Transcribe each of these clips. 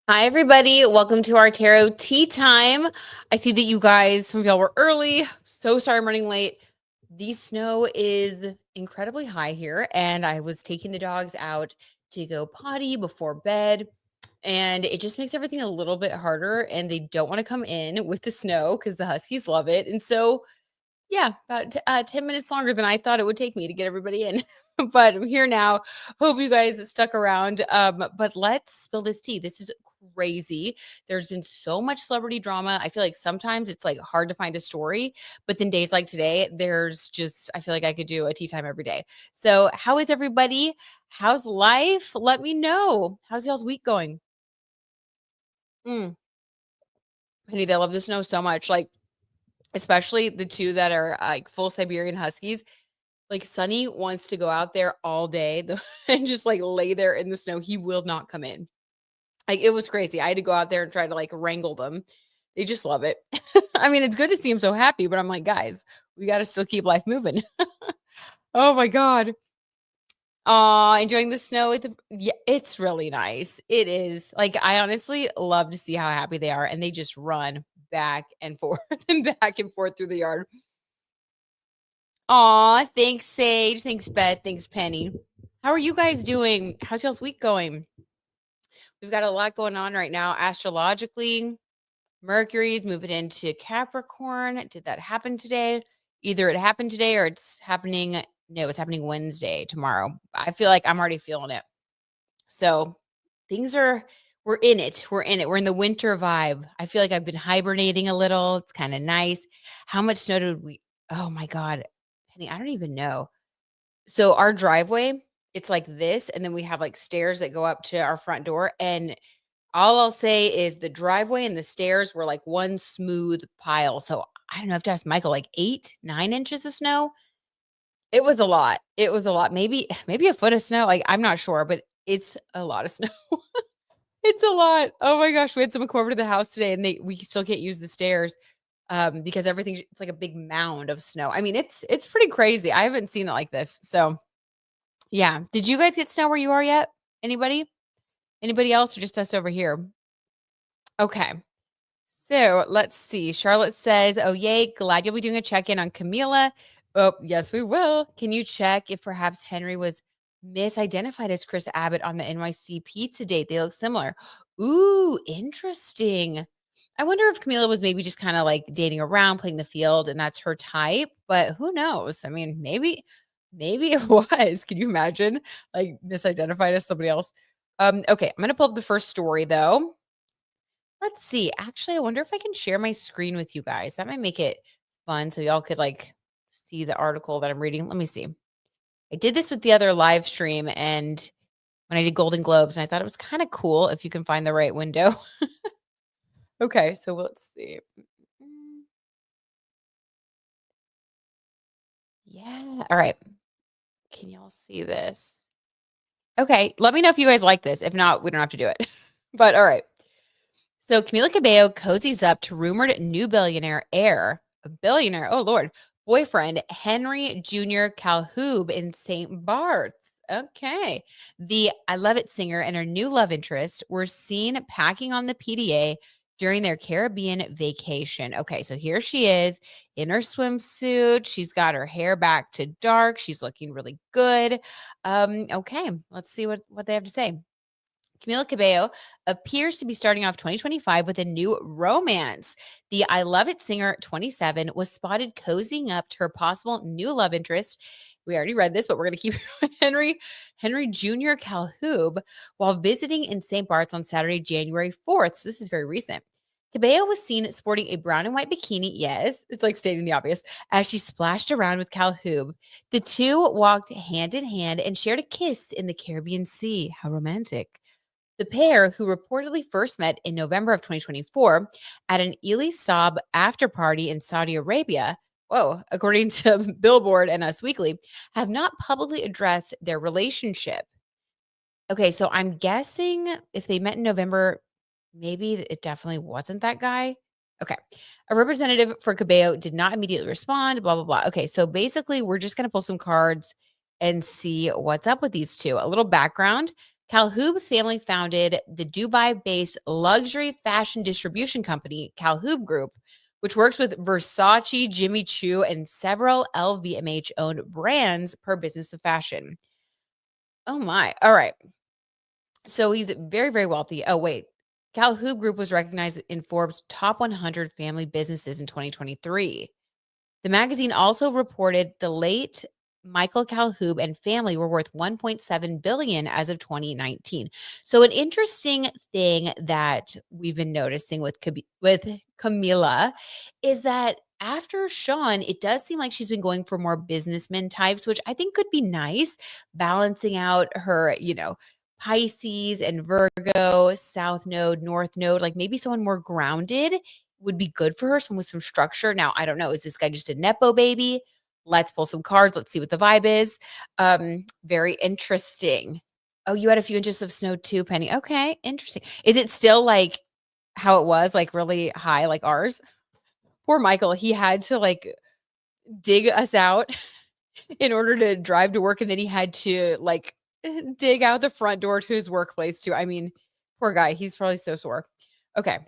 Hi, everybody. Welcome to our tarot tea time. I see that you guys, some of y'all were early. So sorry I'm running late. The snow is incredibly high here, and I was taking the dogs out to go potty before bed, and it just makes everything a little bit harder. And they don't want to come in with the snow because the Huskies love it. And so yeah, about 10 minutes longer than I thought it would take me to get everybody in. But I'm here now. Hope you guys stuck around. But let's spill this tea. This is crazy. There's been so much celebrity drama. I feel like sometimes it's like hard to find a story, but then days like today, there's just, I feel like I could do a tea time every day. So, how is everybody? How's life? Let me know. How's y'all's week going? Mm, Penny, they love the snow so much. Like, especially the two that are like full Siberian Huskies. Like, Sonny wants to go out there all day and just, like, lay there in the snow. He will not come in. Like, it was crazy. I had to go out there and try to, like, wrangle them. They just love it. I mean, it's good to see him so happy, but I'm like, "Guys, we gotta still keep life moving." Oh my god. Aw, enjoying the snow with the yeah, it's really nice. It is. Like, I honestly love to see how happy they are, and they just run back and forth and back and forth through the yard. Aw, thanks, Sage. Thanks, Beth. Thanks, Penny. How are you guys doing? How's y'all's week going? We've got a lot going on right now astrologically. Mercury's moving into Capricorn. Did that happen today? Either it happened today or it's happening. No, it's happening Wednesday, tomorrow. I feel like I'm already feeling it. So things are, we're in it. We're in it. We're in the winter vibe. I feel like I've been hibernating a little. It's kind of nice. How much snow did we? Oh my God. Penny, I don't even know. So our driveway, it's like this, and then we have like stairs that go up to our front door. And all I'll say is the driveway and the stairs were like one smooth pile. So I don't know, I have to ask Michael, like 8, 9 inches of snow. It was a lot. It was a lot. Maybe a foot of snow. Like, I'm not sure, but it's a lot of snow. It's a lot. Oh my gosh. We had someone come over to the house today and we still can't use the stairs because it's like a big mound of snow. I mean, it's pretty crazy. I haven't seen it like this. So yeah. Did you guys get snow where you are yet? Anybody? Anybody else or just us over here? Okay. So let's see. Charlotte says, "Oh, yay. Glad you'll be doing a check in on Camila." Oh, yes, we will. Can you check if perhaps Henry was misidentified as Chris Abbott on the NYC pizza date? They look similar. Ooh, interesting. I wonder if Camila was maybe just kind of like dating around, playing the field, and that's her type, but who knows? I mean, maybe it was. Can you imagine? Like misidentified as somebody else. Okay, I'm gonna pull up the first story though. Let's see. Actually, I wonder if I can share my screen with you guys. That might make it fun so y'all could like see the article that I'm reading. Let me see. I did this with the other live stream and when I did Golden Globes, and I thought it was kind of cool if you can find the right window. Okay, so let's see. Mm, Yeah. All right. Can y'all see this? Okay. Let me know if you guys like this. If not, we don't have to do it. But all right. So Camila Cabello cozies up to rumored new billionaire heir, a billionaire, oh Lord, boyfriend Henry Jr. Calhoub in St. Bart's. Okay. The I Love It singer and her new love interest were seen packing on the PDA during their Caribbean vacation. Okay, so here she is in her swimsuit. She's got her hair back to dark. She's looking really good. Okay, let's see what they have to say. Camila Cabello appears to be starting off 2025 with a new romance. The I Love It singer, 27, was spotted cozying up to her possible new love interest. We already read this, but we're going to keep Henry Jr. Calhoub while visiting in St. Bart's on Saturday, January 4th. So this is very recent. Cabello was seen sporting a brown and white bikini. Yes, it's like stating the obvious. As she splashed around with Calhoub, the two walked hand in hand and shared a kiss in the Caribbean Sea. How romantic. The pair, who reportedly first met in November of 2024 at an Eli Saab after party in Saudi Arabia, whoa, according to Billboard and Us Weekly, have not publicly addressed their relationship. Okay, so I'm guessing if they met in November, maybe it definitely wasn't that guy. Okay. A representative for Cabello did not immediately respond, blah, blah, blah. Okay, so basically, we're just going to pull some cards and see what's up with these two. A little background. Calhoub's family founded the Dubai-based luxury fashion distribution company, Calhoub Group, which works with Versace, Jimmy Choo, and several LVMH-owned brands per business of fashion. Oh my. All right. So he's very, very wealthy. Oh, wait. Calhoub Group was recognized in Forbes' top 100 family businesses in 2023. The magazine also reported the late Michael Calhoub and family were worth 1.7 billion as of 2019. So an interesting thing that we've been noticing with Camila is that after Shawn, it does seem like she's been going for more businessman types, which I think could be nice, balancing out her, Pisces and Virgo, South Node, North Node, like maybe someone more grounded would be good for her, someone with some structure. Now, I don't know, is this guy just a nepo baby? Let's pull some cards. Let's see what the vibe is. Very interesting. Oh, you had a few inches of snow too, Penny. Okay, interesting. Is it still like how it was, like really high, like ours? Poor Michael, he had to like dig us out in order to drive to work, and then he had to like dig out the front door to his workplace too. I mean, poor guy. He's probably so sore. Okay.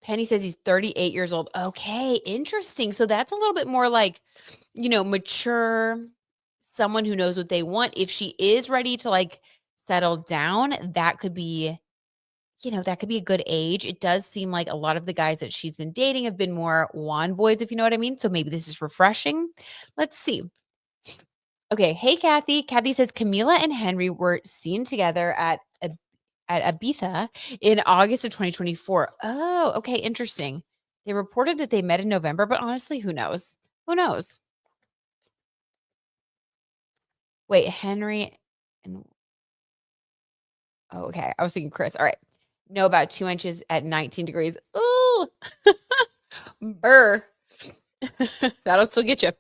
Penny says he's 38 years old. Okay, interesting. So that's a little bit more like, mature, someone who knows what they want. If she is ready to like settle down, that could be, that could be a good age. It does seem like a lot of the guys that she's been dating have been more wand boys, if you know what I mean. So maybe this is refreshing. Let's see. Okay. Hey, Kathy. Kathy says Camila and Henry were seen together at Ibiza in August of 2024. Oh, okay, interesting. They reported that they met in November, but honestly, who knows? Who knows? Wait, Henry and oh, okay. I was thinking Chris. All right. No, about 2 inches at 19 degrees. Ooh. Burr. That'll still get you.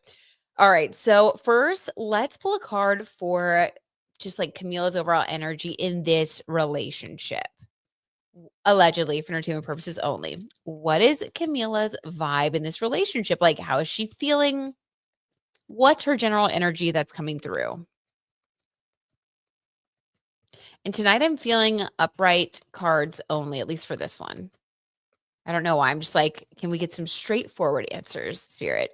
All right. So first, let's pull a card for just like Camila's overall energy in this relationship. Allegedly for entertainment purposes only. What is Camila's vibe in this relationship? Like, how is she feeling? What's her general energy that's coming through? And tonight I'm feeling upright cards only, at least for this one. I don't know why. I'm just like, can we get some straightforward answers, Spirit?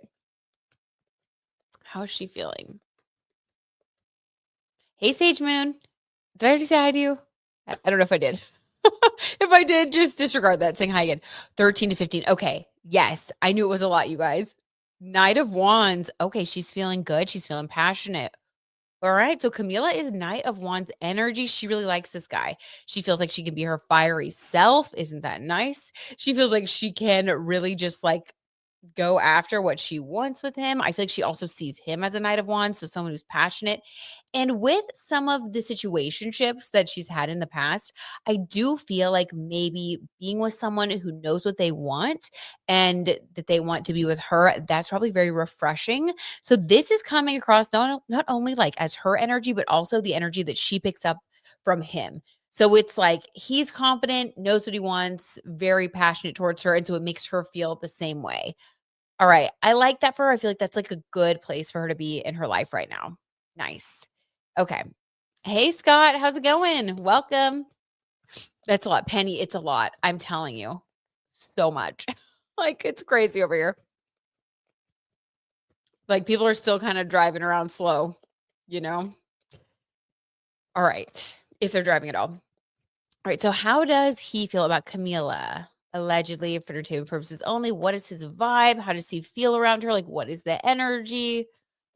How's she feeling? Hey, Sage Moon. Did I already say hi to you? I don't know if I did. If I did, just disregard that. Saying hi again. 13 to 15. Okay. Yes. I knew it was a lot, you guys. Knight of Wands. Okay. She's feeling good. She's feeling passionate. All right. So Camila is Knight of Wands energy. She really likes this guy. She feels like she can be her fiery self. Isn't that nice? She feels like she can really just like go after what she wants with him. I feel like she also sees him as a Knight of Wands, so someone who's passionate. And with some of the situationships that she's had in the past, I do feel like maybe being with someone who knows what they want and that they want to be with her, that's probably very refreshing. So this is coming across not only like as her energy, but also the energy that she picks up from him. So it's like he's confident, knows what he wants, very passionate towards her. And so it makes her feel the same way. All right. I like that for her. I feel like that's like a good place for her to be in her life right now. Nice. Okay. Hey, Scott. How's it going? Welcome. That's a lot. Penny, it's a lot. I'm telling you. So much. Like, it's crazy over here. Like, people are still kind of driving around slow, you know? All right. If they're driving at all. All right. So, how does he feel about Camila? Allegedly, for entertainment purposes only. What is his vibe? How does he feel around her? Like, what is the energy?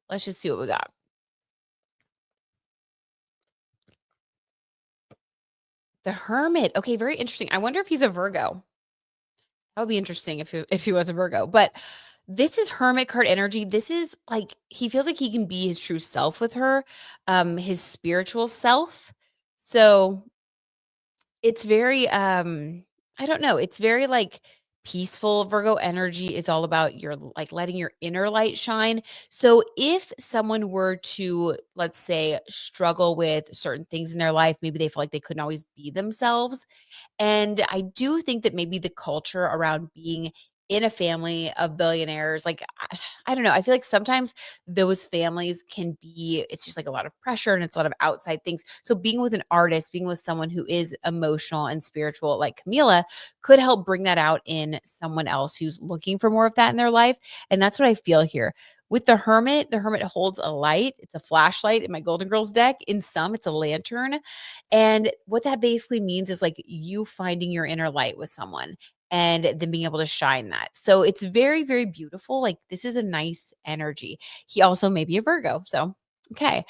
Let's just see what we got. The Hermit. Okay, very interesting. I wonder if he's a Virgo. That would be interesting if he was a Virgo. But this is Hermit card energy. This is like he feels like he can be his true self with her, his spiritual self. So it's very I don't know, it's very like peaceful. Virgo energy is all about your like letting your inner light shine. So if someone were to, let's say, struggle with certain things in their life, maybe they feel like they couldn't always be themselves. And I do think that maybe the culture around being in a family of billionaires. Like, I don't know. I feel like sometimes those families can be, it's just like a lot of pressure and it's a lot of outside things. So being with an artist, being with someone who is emotional and spiritual, like Camila, could help bring that out in someone else who's looking for more of that in their life. And that's what I feel here. With the hermit holds a light. It's a flashlight in my Golden Girls deck. In some, it's a lantern. And what that basically means is like you finding your inner light with someone and then being able to shine that. So it's very, very beautiful. Like this is a nice energy. He also may be a Virgo. So, okay.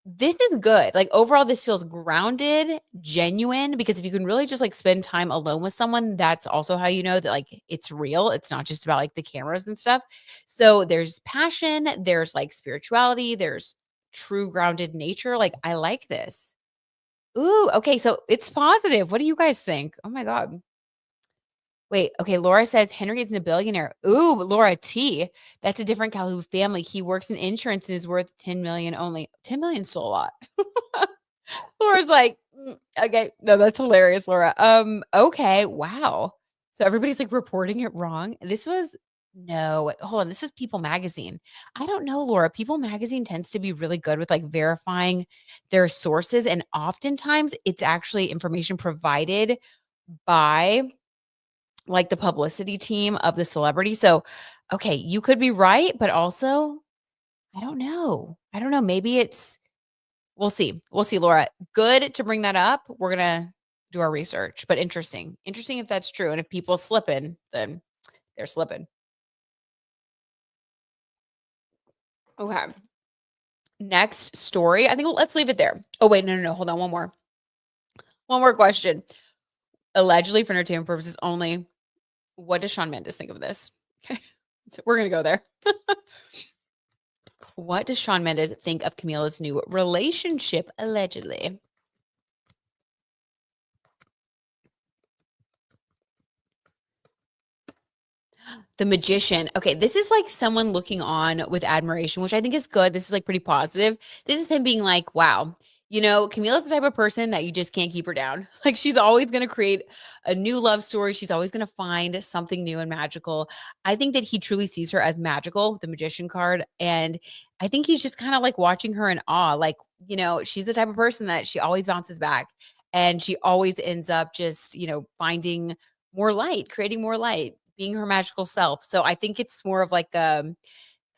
This is good. Like overall, this feels grounded, genuine, because if you can really just like spend time alone with someone, that's also how you know that like it's real. It's not just about like the cameras and stuff. So there's passion, there's like spirituality, there's true grounded nature. Like I like this. Ooh, okay. So it's positive. What do you guys think? Oh my God. Wait, okay, Laura says Henry isn't a billionaire. Ooh, Laura T. That's a different Calhoun family. He works in insurance and is worth 10 million only. 10 million is still a lot. Laura's like, okay, no, that's hilarious, Laura. Okay, wow. So everybody's like reporting it wrong. This was no, hold on. This was People Magazine. I don't know, Laura. People Magazine tends to be really good with like verifying their sources, and oftentimes it's actually information provided by like the publicity team of the celebrity. So, okay, you could be right, but also I don't know. I don't know. Maybe it's we'll see. We'll see, Laura. Good to bring that up. We're gonna do our research, but interesting. Interesting if that's true. And if people slipping, then they're slipping. Okay. Next story. I think let's leave it there. Oh, wait, no, no, no. Hold on. One more. One more question. Allegedly for entertainment purposes only. What does Shawn Mendes think of this? Okay. So we're gonna go there. What does Shawn Mendes think of Camila's new relationship, allegedly? The Magician. Okay, this is like someone looking on with admiration, which I think is good. This is like pretty positive. This is him being like, wow, you know, Camila's the type of person that you just can't keep her down. Like she's always going to create a new love story. She's always going to find something new and magical. I think that he truly sees her as magical, the Magician card. And I think he's just kind of like watching her in awe. Like, you know, she's the type of person that she always bounces back and she always ends up just, you know, finding more light, creating more light, being her magical self. So I think it's more of like kind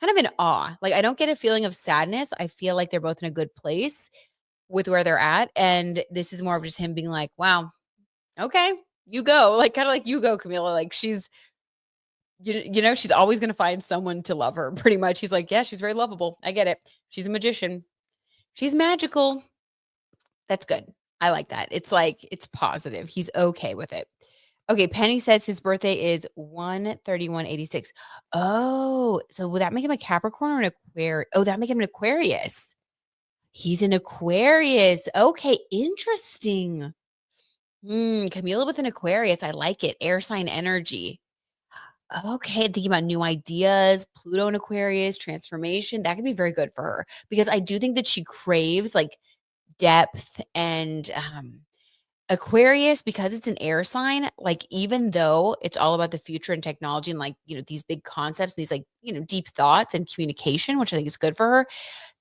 of an awe. Like I don't get a feeling of sadness. I feel like they're both in a good place with where they're at. And this is more of just him being like, wow, okay, you go. Like kind of like you go, Camila. Like she's you know, she's always gonna find someone to love her, pretty much. He's like, yeah, she's very lovable. I get it. She's a magician. She's magical. That's good. I like that. It's like it's positive. He's okay with it. Okay, Penny says his birthday is 1/31/86. Oh, so would that make him a Capricorn or an Aquarius? Oh, that make him an Aquarius. He's an Aquarius. Okay, interesting. Camila with an Aquarius. I like it. Air sign energy. Okay, thinking about new ideas, Pluto and Aquarius, transformation. That could be very good for her because I do think that she craves like depth and Aquarius, because it's an air sign, like, even though it's all about the future and technology and, like, you know, these big concepts, these, like, you know, deep thoughts and communication, which I think is good for her,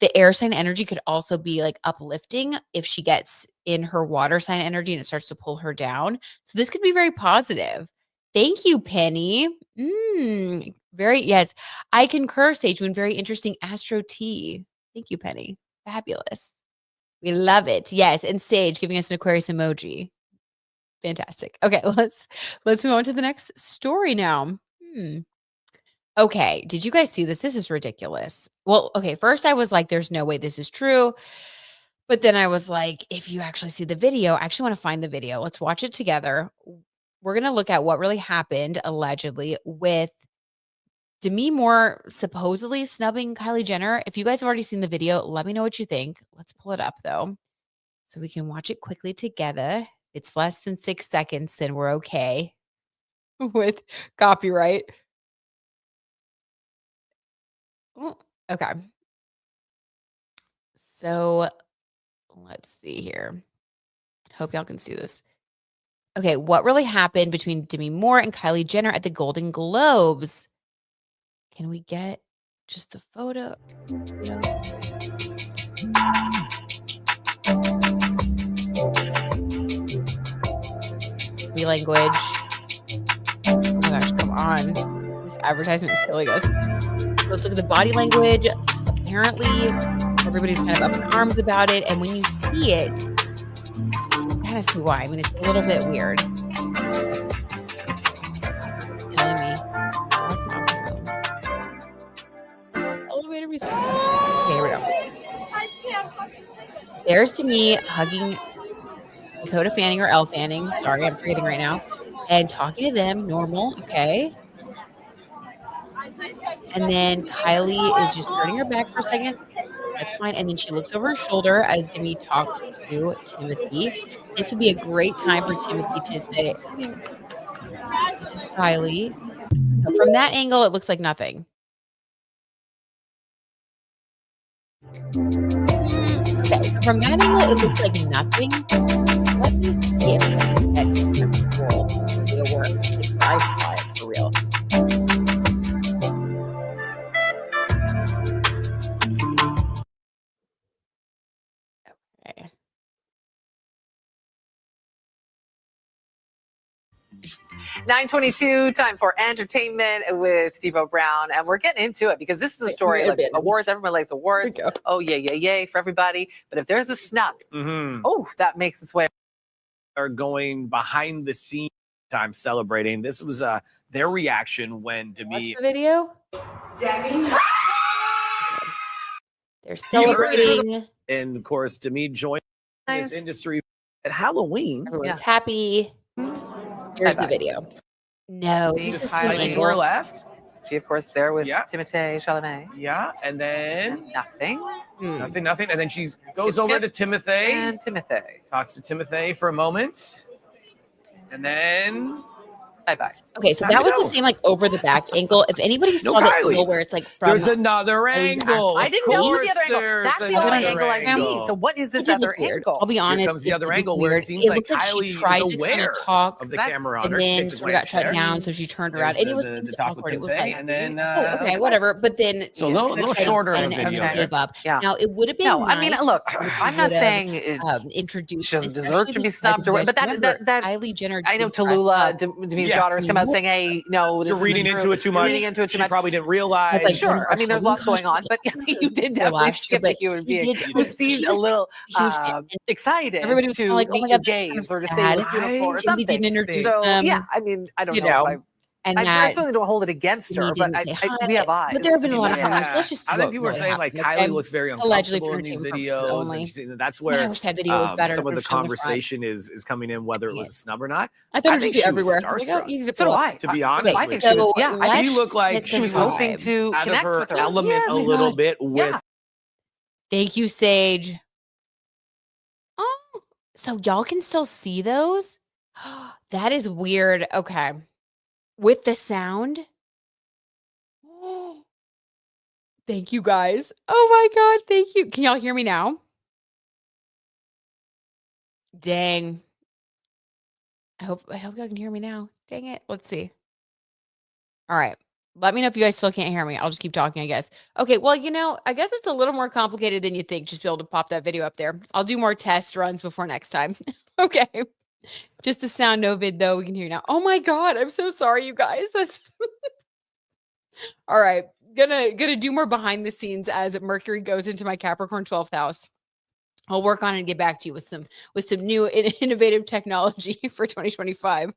the air sign energy could also be, like, uplifting if she gets in her water sign energy and it starts to pull her down. So this could be very positive. Thank you, Penny. Very yes. I concur, Sage Moon. Very interesting astro tea. Thank you, Penny. Fabulous. We love it. Yes, and Sage giving us an Aquarius emoji. Fantastic. Okay, let's move on to the next story now. Hmm. Okay, did you guys see this? This is ridiculous. Well, okay, first I was like, there's no way this is true. But then I was like, if you actually see the video, I actually want to find the video. Let's watch it together. We're going to look at what really happened allegedly with Demi Moore supposedly snubbing Kylie Jenner. If you guys have already seen the video, let me know what you think. Let's pull it up though, so we can watch it quickly together. It's less than 6 seconds, then we're okay with copyright. Oh, okay. So let's see here. Hope y'all can see this. Okay, what really happened between Demi Moore and Kylie Jenner at the Golden Globes? Can we get just the photo? Yeah. Body language. Oh my gosh, come on. This advertisement is killing us. Let's look at the body language. Apparently, everybody's kind of up in arms about it, and when you see it, you kind of see why. I mean, it's a little bit weird. It's killing me. Elevator music. Okay, here we go. There's to me hugging Dakota Fanning or Elle Fanning. Sorry, I'm forgetting right now. And talking to them, normal, okay. And then Kylie is just turning her back for a second. That's fine. And then she looks over her shoulder as Demi talks to Timothy. This would be a great time for Timothy to say, okay, this is Kylie. So from that angle, it looks like nothing. Okay, so from that angle, it looks like nothing. Let me see if I can get control video work. Like I saw it for real. Okay. $9:22, time for entertainment with Devo Brown. And we're getting into it because this is a story like awards. Everyone likes awards. Oh, yay for everybody. But if there's a snub, oh, that makes its way. Are going behind the scenes time celebrating. This was their reaction when Demi. Watch the video. Demi. They're celebrating. And of course, Demi joined this industry at Halloween. Everyone's happy. Here's the video. No, Just Kylie to her left. She, of course, there with Timothée Chalamet. Yeah, and then nothing. Nothing. And then she goes over to Timothée. And Timothée. Talks to Timothée for a moment. And then bye-bye. Okay, so that was the same like over the back angle. If anybody saw the angle where it's like from there's another angle. I didn't know it was the other angle. That's the only angle I've seen. So what is this other angle? I'll be honest. Here comes the other angle where it seems like Kylie she tried to kind of talk of the camera on and her. then sort of got shut down, so she turned around. And it was awkward. It was like, and then oh, okay, whatever. But then so a little shorter of a video. video. Now it would have been. No, I mean, look, I'm not saying introduced. She doesn't deserve to be snubbed, but that Kylie Jenner. I know Tallulah, Demi's daughter, has come out saying, "Hey, no, you're reading into it too much. She probably didn't realize. Like, sure, I mean, there's lots going on, but you did definitely skip a human being who seemed a little excited. Everybody was to like, "Oh my God, games or to say beautiful or something." Didn't introduce so them. yeah, I mean, I don't know. And I certainly don't hold it against her, but we have eyes. But there have been a lot of comments. Let's just see. I think people are saying like Kylie looks very uncomfortable in these videos, and that's where that video was better. Some of the conversation is coming in, whether it was a snub or not. I thought it would be everywhere. Easy to pull up, to be honest. I think she was. Yeah, she looked like she was hoping to out of connect her with her element a little bit with. Thank you, Sage. Oh, so y'all can still see those? That is weird. Okay. With the sound. Oh, thank you guys. Oh my God. Thank you. Can y'all hear me now? Dang. I hope y'all can hear me now. Dang it. Let's see. All right. Let me know if you guys still can't hear me. I'll just keep talking, I guess. Okay. Well, I guess it's a little more complicated than you think. Just be able to pop that video up there. I'll do more test runs before next time. Okay. Just the sound, no vid, though. We can hear now. Oh my God. I'm so sorry, you guys. That's all right. Gonna do more behind the scenes as Mercury goes into my Capricorn 12th house. I'll work on it and get back to you with some new innovative technology for 2025.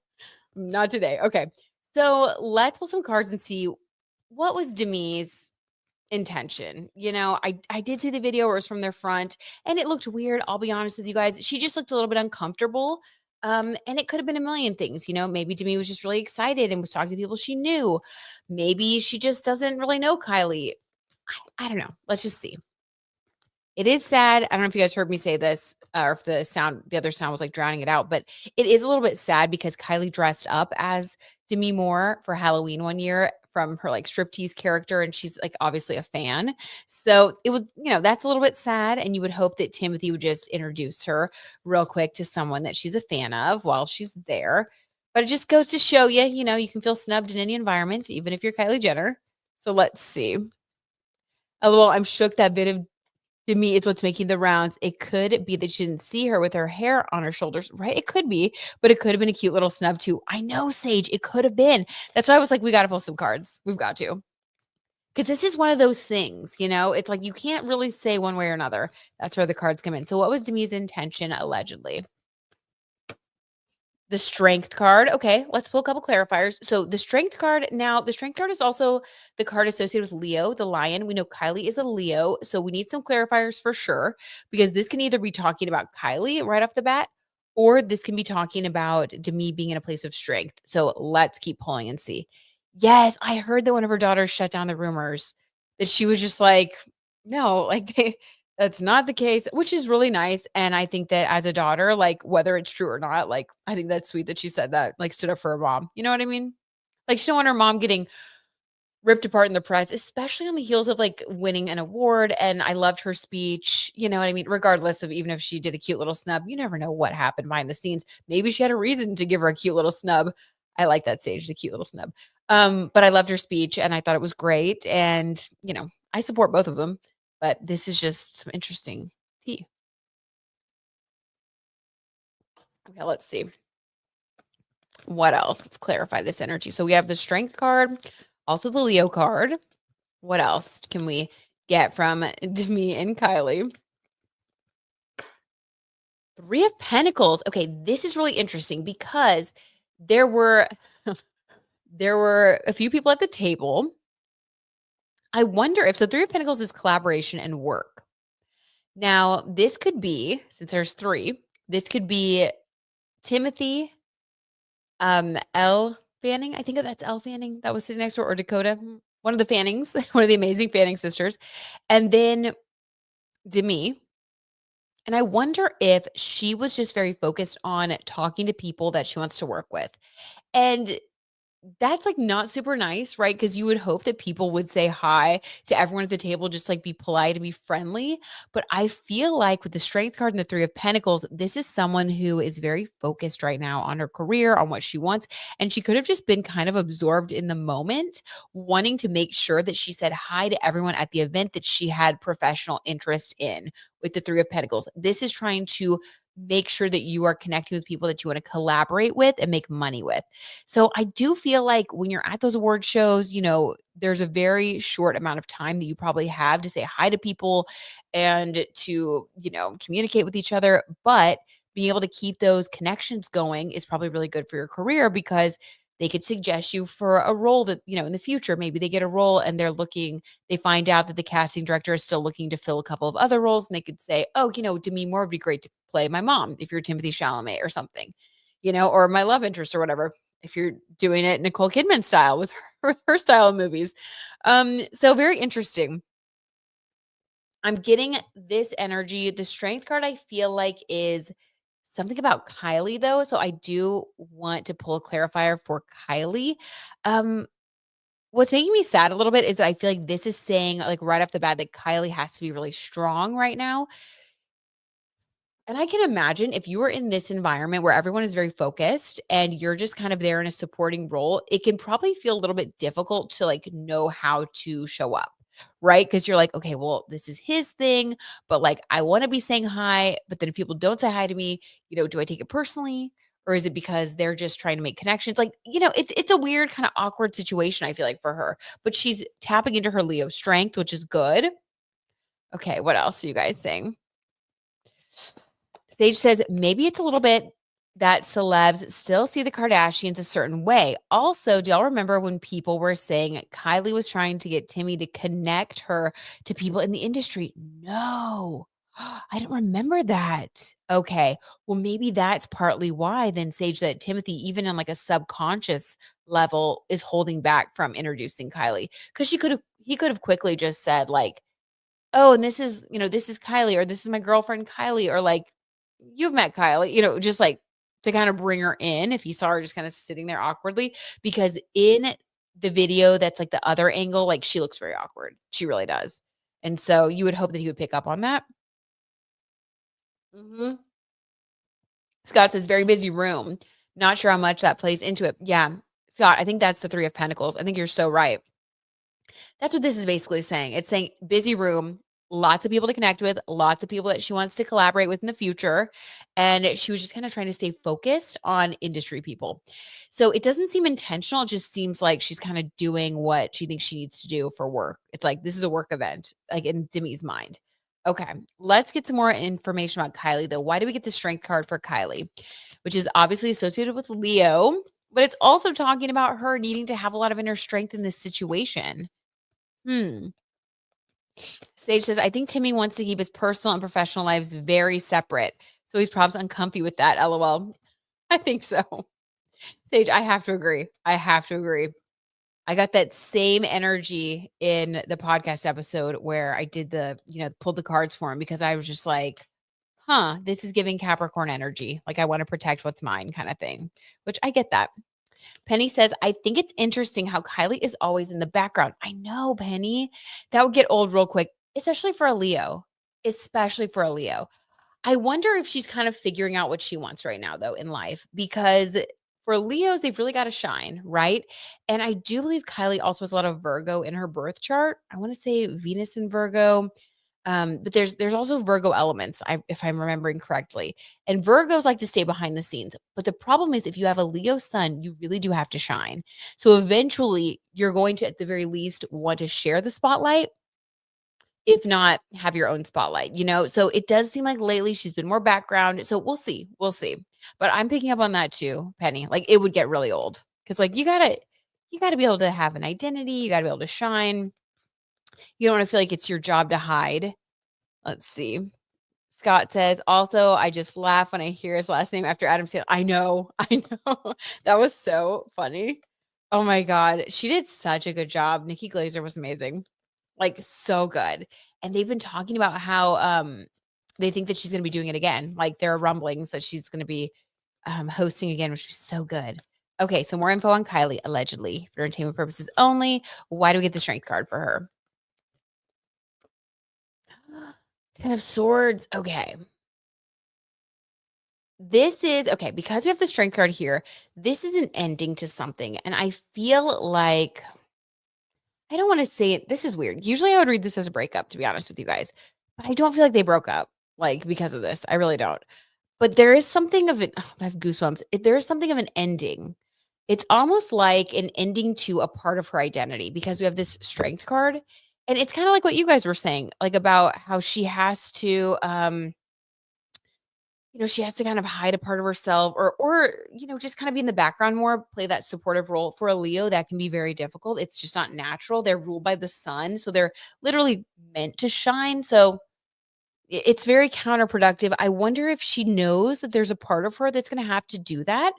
Not today. Okay. So let's pull some cards and see what was Demi's intention. I did see the video where it was from their front and it looked weird. I'll be honest with you guys. She just looked a little bit uncomfortable. And it could have been a million things. Maybe Demi was just really excited and was talking to people she knew. Maybe she just doesn't really know Kylie. I don't know. Let's just see. It is sad. I don't know if you guys heard me say this or if the other sound was like drowning it out, but it is a little bit sad because Kylie dressed up as Demi Moore for Halloween one year from her like striptease character, and she's like obviously a fan. So it was, that's a little bit sad. And you would hope that Timothy would just introduce her real quick to someone that she's a fan of while she's there. But it just goes to show you, you can feel snubbed in any environment, even if you're Kylie Jenner. So let's see. LOL, I'm shook that bit of Demi is what's making the rounds. It could be that she didn't see her with her hair on her shoulders, right? It could be, but it could have been a cute little snub too. I know, Sage. It could have been. That's why I was like, we got to pull some cards. We've got to. Because this is one of those things, it's like you can't really say one way or another. That's where the cards come in. So what was Demi's intention allegedly? The strength card. Okay, let's pull a couple clarifiers. So the strength card is also the card associated with Leo, the lion. We know Kylie is a Leo, so we need some clarifiers for sure, because this can either be talking about Kylie right off the bat, or this can be talking about Demi being in a place of strength. So let's keep pulling and see. Yes, I heard that one of her daughters shut down the rumors, that she was just like, no, like that's not the case, which is really nice. And I think that as a daughter, like whether it's true or not, like I think that's sweet that she said that, like stood up for her mom. You know what I mean? Like she don't want her mom getting ripped apart in the press, especially on the heels of like winning an award. And I loved her speech. You know what I mean? Regardless of even if she did a cute little snub, you never know what happened behind the scenes. Maybe she had a reason to give her a cute little snub. I like that Sage, the cute little snub. But I loved her speech and I thought it was great. And, I support both of them. But this is just some interesting tea. Okay, let's see. What else? Let's clarify this energy. So we have the strength card, also the Leo card. What else can we get from Demi and Kylie? Three of Pentacles. Okay, this is really interesting because there were a few people at the table. I wonder if Three of Pentacles is collaboration and work. Now, this could be, since there's three, this could be Timothy, Elle Fanning. I think that's Elle Fanning that was sitting next to her, or Dakota, one of the Fannings, one of the amazing Fanning sisters. And then Demi. And I wonder if she was just very focused on talking to people that she wants to work with. And that's like not super nice, right? Because you would hope that people would say hi to everyone at the table, just like be polite and be friendly. But I feel like with the strength card and the Three of Pentacles, this is someone who is very focused right now on her career, on what she wants. And she could have just been kind of absorbed in the moment, wanting to make sure that she said hi to everyone at the event that she had professional interest in with the Three of Pentacles. This is trying to make sure that you are connecting with people that you want to collaborate with and make money with. So I do feel like when you're at those award shows, there's a very short amount of time that you probably have to say hi to people and to, communicate with each other. But being able to keep those connections going is probably really good for your career, because they could suggest you for a role that, in the future, maybe they get a role and they find out that the casting director is still looking to fill a couple of other roles. And they could say, oh, Demi Moore would be great to play my mom if you're Timothy Chalamet or something, or my love interest or whatever, if you're doing it Nicole Kidman style with her style of movies. So very interesting. I'm getting this energy. The strength card I feel like is something about Kylie though. So I do want to pull a clarifier for Kylie. What's making me sad a little bit is that I feel like this is saying like right off the bat that Kylie has to be really strong right now. And I can imagine if you were in this environment where everyone is very focused and you're just kind of there in a supporting role, it can probably feel a little bit difficult to like know how to show up, right? Because you're like, okay, well, this is his thing, but like I want to be saying hi, but then if people don't say hi to me, do I take it personally? Or is it because they're just trying to make connections? Like, it's a weird kind of awkward situation, I feel like, for her. But she's tapping into her Leo strength, which is good. Okay, what else are you guys saying? Sage says, maybe it's a little bit that celebs still see the Kardashians a certain way. Also, do y'all remember when people were saying Kylie was trying to get Timmy to connect her to people in the industry? No, I don't remember that. Okay, well, maybe that's partly why then, Sage, that Timothy, even on like a subconscious level, is holding back from introducing Kylie, because he could have quickly just said like, oh, and this is Kylie, or this is my girlfriend Kylie, or like, you've met Kylie, just like to kind of bring her in if he saw her just kind of sitting there awkwardly. Because in the video that's like the other angle, like she looks very awkward. She really does. And so you would hope that he would pick up on that. Scott says, very busy room. Not sure how much that plays into it. Yeah, Scott, I think that's the 3 of Pentacles. I think you're so right. That's what this is basically saying. It's saying busy room, lots of people to connect with, lots of people that she wants to collaborate with in the future. And she was just kind of trying to stay focused on industry people. So it doesn't seem intentional. It just seems like she's kind of doing what she thinks she needs to do for work. It's like, this is a work event, like in Demi's mind. Okay, let's get some more information about Kylie, though. Why do we get the strength card for Kylie, which is obviously associated with Leo, but it's also talking about her needing to have a lot of inner strength in this situation. Sage says, I think Timmy wants to keep his personal and professional lives very separate. So he's probably uncomfy with that. LOL. I think so. Sage, I have to agree. I got that same energy in the podcast episode where I did pulled the cards for him because I was just like, this is giving Capricorn energy. Like I want to protect what's mine kind of thing, which I get that. Penny says, I think it's interesting how Kylie is always in the background. I know, Penny. That would get old real quick, especially for a Leo. I wonder if she's kind of figuring out what she wants right now, though, in life, because for Leos, they've really got to shine, right? And I do believe Kylie also has a lot of Virgo in her birth chart. I want to say Venus in Virgo. But there's also Virgo elements, if I'm remembering correctly. And Virgos like to stay behind the scenes. But the problem is if you have a Leo sun, you really do have to shine. So eventually you're going to, at the very least, want to share the spotlight, if not have your own spotlight, So it does seem like lately she's been more background. So we'll see. But I'm picking up on that too, Penny. Like it would get really old because like you gotta be able to have an identity. You gotta be able to shine. You don't want to feel like it's your job to hide. Let's see. Scott says, also, I just laugh when I hear his last name after Adam Sandler. I know. That was so funny. Oh my God. She did such a good job. Nikki Glaser was amazing. Like so good. And they've been talking about how they think that she's going to be doing it again. Like there are rumblings that she's going to be hosting again, which is so good. Okay, so more info on Kylie, allegedly, for entertainment purposes only. Why do we get the strength card for her? 10 of Swords. Okay. Because we have the strength card here, this is an ending to something. And I feel like, I don't want to say it. This is weird. Usually I would read this as a breakup, to be honest with you guys. But I don't feel like they broke up, like, because of this. I really don't. But there is something of it. I have goosebumps. There is something of an ending. It's almost like an ending to a part of her identity because we have this strength card. And it's kind of like what you guys were saying, like about how she has to, she has to kind of hide a part of herself or just kind of be in the background more, play that supportive role. For a Leo, that can be very difficult. It's just not natural. They're ruled by the sun. So they're literally meant to shine. So it's very counterproductive. I wonder if she knows that there's a part of her that's going to have to do that.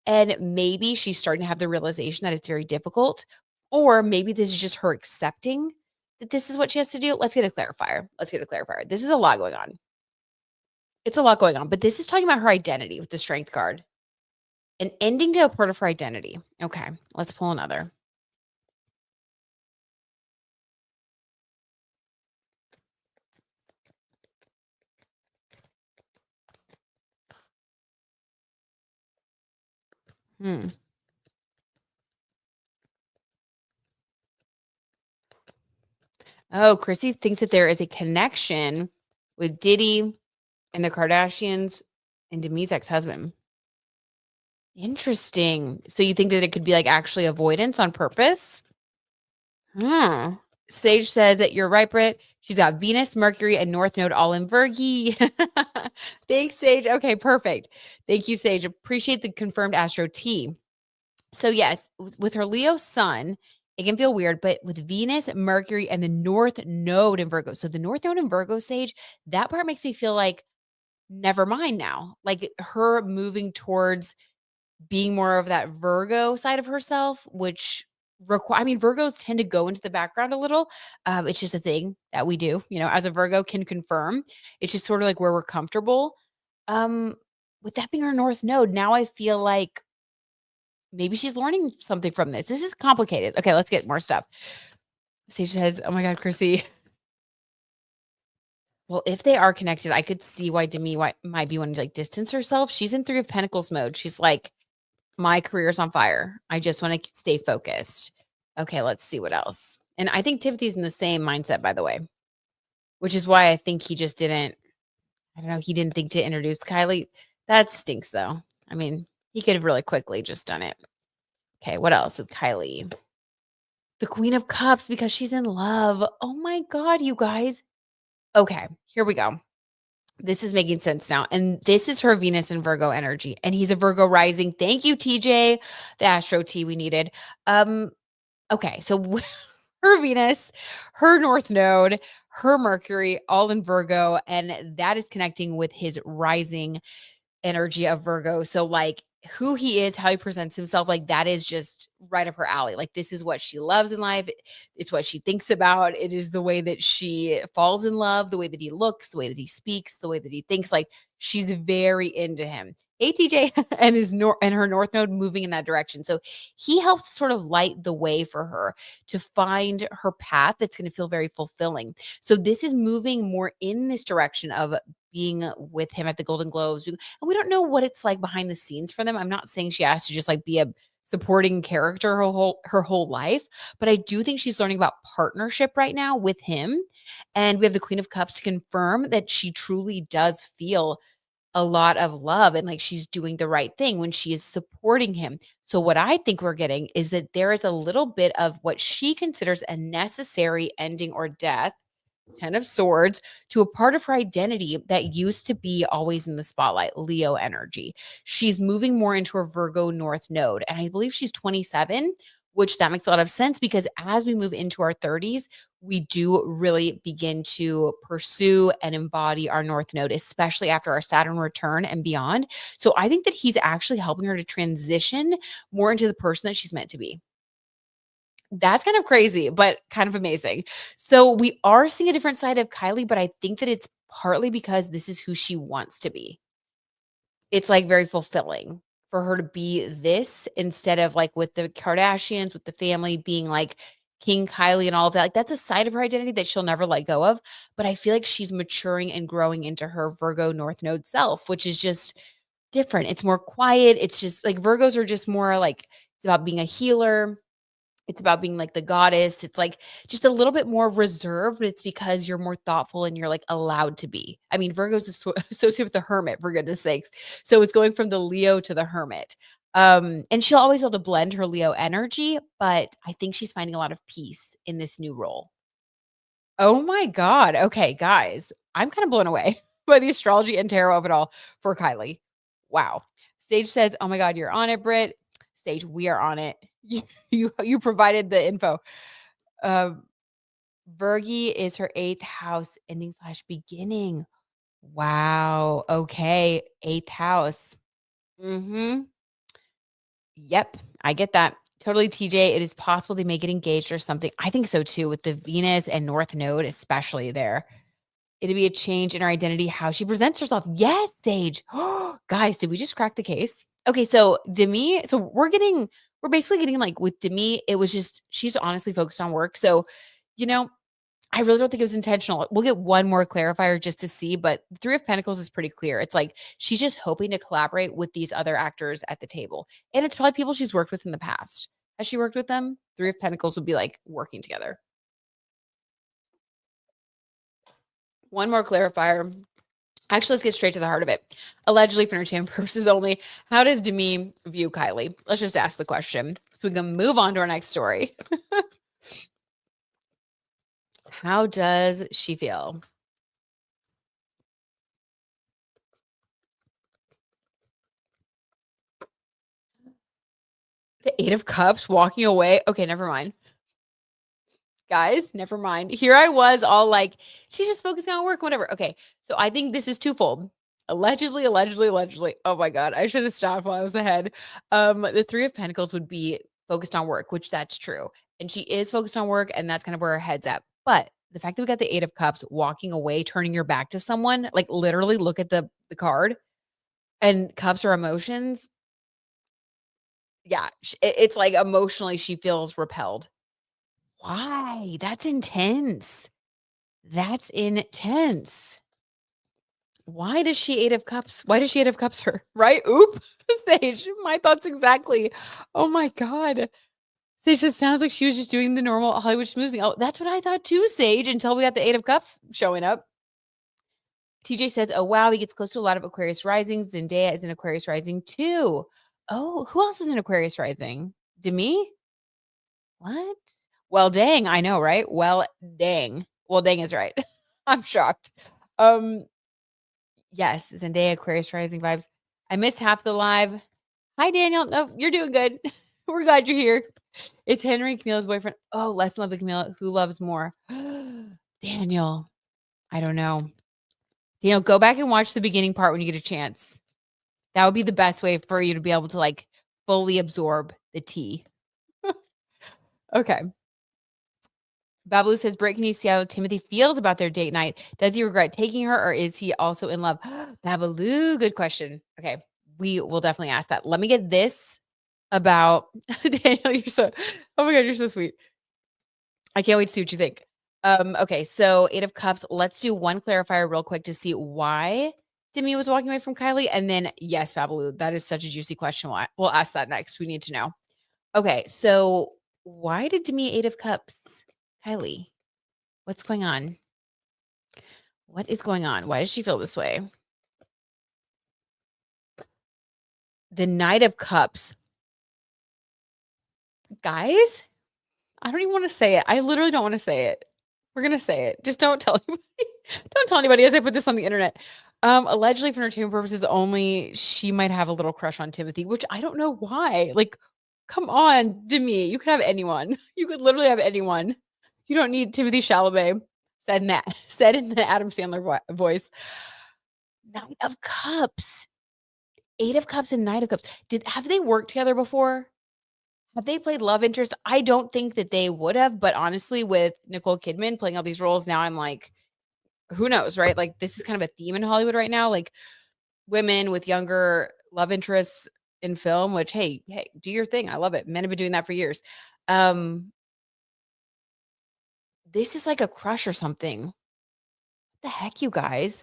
And maybe she's starting to have the realization that it's very difficult. Or maybe this is just her accepting that this is what she has to do. Let's get a clarifier. This is a lot going on. It's a lot going on. But this is talking about her identity with the strength card. An ending to a part of her identity. Okay, let's pull another. Oh, Chrissy thinks that there is a connection with Diddy and the Kardashians and Demi's ex-husband. Interesting. So you think that it could be like actually avoidance on purpose? Sage says that you're right, Brit. She's got Venus, Mercury, and North Node all in Virgie. Thanks, Sage. Okay, perfect. Thank you, Sage. Appreciate the confirmed Astro T. So yes, with her Leo sun, it can feel weird, but with Venus, Mercury, and the North Node in Virgo. So the North Node in Virgo, Sage, that part makes me feel like, never mind now. Like her moving towards being more of that Virgo side of herself, which Virgos tend to go into the background a little. It's just a thing that we do, as a Virgo can confirm. It's just sort of like where we're comfortable. With that being our North Node, now I feel like maybe she's learning something from this. This is complicated. Okay, let's get more stuff. Sage says, oh my God, Chrissy. Well, if they are connected, I could see why Demi might be wanting to like distance herself. She's in 3 of Pentacles mode. She's like, my career's on fire. I just want to stay focused. Okay, let's see what else. And I think Timothy's in the same mindset, by the way, which is why I think he just didn't, I don't know, he didn't think to introduce Kylie. That stinks though. I mean, he could have really quickly just done it. Okay, what else with Kylie? The Queen of Cups because she's in love. Oh my God, you guys. Okay, here we go. This is making sense now. And this is her Venus and Virgo energy. And he's a Virgo rising. Thank you, TJ. The Astro tea we needed. Okay, so her Venus, her North Node, her Mercury, all in Virgo. And that is connecting with his rising energy of Virgo. So like who he is, how he presents himself, like that is just right up her alley. Like this is what she loves in life. It's what she thinks about. It is the way that she falls in love, the way that he looks, the way that he speaks, the way that he thinks. Like she's very into him. ATJ and her North Node moving in that direction. So he helps sort of light the way for her to find her path that's going to feel very fulfilling. So this is moving more in this direction of being with him at the Golden Globes. And we don't know what it's like behind the scenes for them. I'm not saying she has to just like be a supporting character her whole life, but I do think she's learning about partnership right now with him. And we have the Queen of Cups to confirm that she truly does feel a lot of love and like she's doing the right thing when she is supporting him. So what I think we're getting is that there is a little bit of what she considers a necessary ending or death, 10 of Swords, to a part of her identity that used to be always in the spotlight, Leo energy. She's moving more into her Virgo North Node. And I believe she's 27, which that makes a lot of sense because as we move into our 30s, we do really begin to pursue and embody our North Node, especially after our Saturn return and beyond. So I think that he's actually helping her to transition more into the person that she's meant to be. That's kind of crazy, but kind of amazing. So we are seeing a different side of Kylie, but I think that it's partly because this is who she wants to be. It's like very fulfilling for her to be this instead of like with the Kardashians, with the family being like King Kylie and all of that. Like that's a side of her identity that she'll never let go of. But I feel like she's maturing and growing into her Virgo North Node self, which is just different. It's more quiet. It's just like Virgos are just more like it's about being a healer. It's about being like the goddess. It's like just a little bit more reserved, but it's because you're more thoughtful and you're like allowed to be. I mean, Virgo's associated with the hermit, for goodness sakes. So it's going from the Leo to the hermit. And she'll always be able to blend her Leo energy, but I think she's finding a lot of peace in this new role. Oh my God. Okay, guys, I'm kind of blown away by the astrology and tarot of it all for Kylie. Wow. Sage says, oh my God, you're on it, Brit. Sage, we are on it. You provided the info. Virgie is her 8th house ending / beginning. Wow. Okay. 8th house. Yep. I get that. Totally, TJ. It is possible they may get engaged or something. I think so too, with the Venus and North Node, especially there. It'd be a change in her identity, how she presents herself. Yes, Sage. Guys, did we just crack the case? Okay, so Demi, we're basically getting like with Demi, it was just, she's honestly focused on work. So, I really don't think it was intentional. We'll get one more clarifier just to see, but 3 of Pentacles is pretty clear. It's like she's just hoping to collaborate with these other actors at the table. And it's probably people she's worked with in the past. Has she worked with them? 3 of Pentacles would be like working together. One more clarifier. Actually, let's get straight to the heart of it. Allegedly, for entertainment purposes only, how does Demi view Kylie? Let's just ask the question so we can move on to our next story. How does she feel? The 8 of Cups walking away. Okay, never mind. Guys, never mind. Here I was all like, she's just focusing on work, whatever. Okay, so I think this is twofold. Allegedly. Oh my God, I should have stopped while I was ahead. The 3 of Pentacles would be focused on work, which that's true. And she is focused on work, and that's kind of where her head's at. But the fact that we got the 8 of Cups walking away, turning your back to someone, like literally look at the card, and cups are emotions. Yeah, it's like emotionally she feels repelled. Why? That's intense. That's intense. Why does she 8 of Cups? Why does she 8 of Cups her? Right? Oop. Sage. My thoughts exactly. Oh my God. Sage, it sounds like she was just doing the normal Hollywood schmoozing. Oh, that's what I thought too, Sage, until we got the 8 of Cups showing up. TJ says, oh, wow, he gets close to a lot of Aquarius risings. Zendaya is an Aquarius rising too. Oh, who else is an Aquarius rising? Demi? What? Well, dang. I know, right? Well, dang. Well, dang is right. I'm shocked. Yes, Zendaya, Aquarius rising vibes. I missed half the live. Hi, Daniel. No, you're doing good. We're glad you're here. It's Henry, Camila's boyfriend. Oh, less in love with Camila. Who loves more? Daniel. I don't know. Daniel, go back and watch the beginning part when you get a chance. That would be the best way for you to be able to like fully absorb the tea. Okay. Babalu says, Brit, can you see how Timothy feels about their date night? Does he regret taking her or is he also in love? Babalu, good question. Okay. We will definitely ask that. Let me get this about Daniel. You're so, oh my God, you're so sweet. I can't wait to see what you think. Okay. So 8 of Cups. Let's do one clarifier real quick to see why Demi was walking away from Kylie. And then, yes, Babalu, that is such a juicy question. We'll ask that next. We need to know. Okay. So why did Demi 8 of Cups Kylie? What's going on? What is going on? Why does she feel this way? The Knight of Cups. Guys, I don't even want to say it. I literally don't want to say it. We're going to say it. Just don't tell anybody. Don't tell anybody as I put this on the internet. Allegedly for entertainment purposes only, she might have a little crush on Timothy, which I don't know why. Like, come on, Demi. You could have anyone. You could literally have anyone. You don't need Timothy Chalamet. Said in the Adam Sandler voice. Knight of Cups. 8 of Cups and Knight of Cups. Have they worked together before? Have they played love interest? I don't think that they would have, but honestly, with Nicole Kidman playing all these roles, now I'm like, who knows, right? Like, this is kind of a theme in Hollywood right now, like women with younger love interests in film, which, hey, do your thing. I love it. Men have been doing that for years. This is like a crush or something. What the heck, you guys?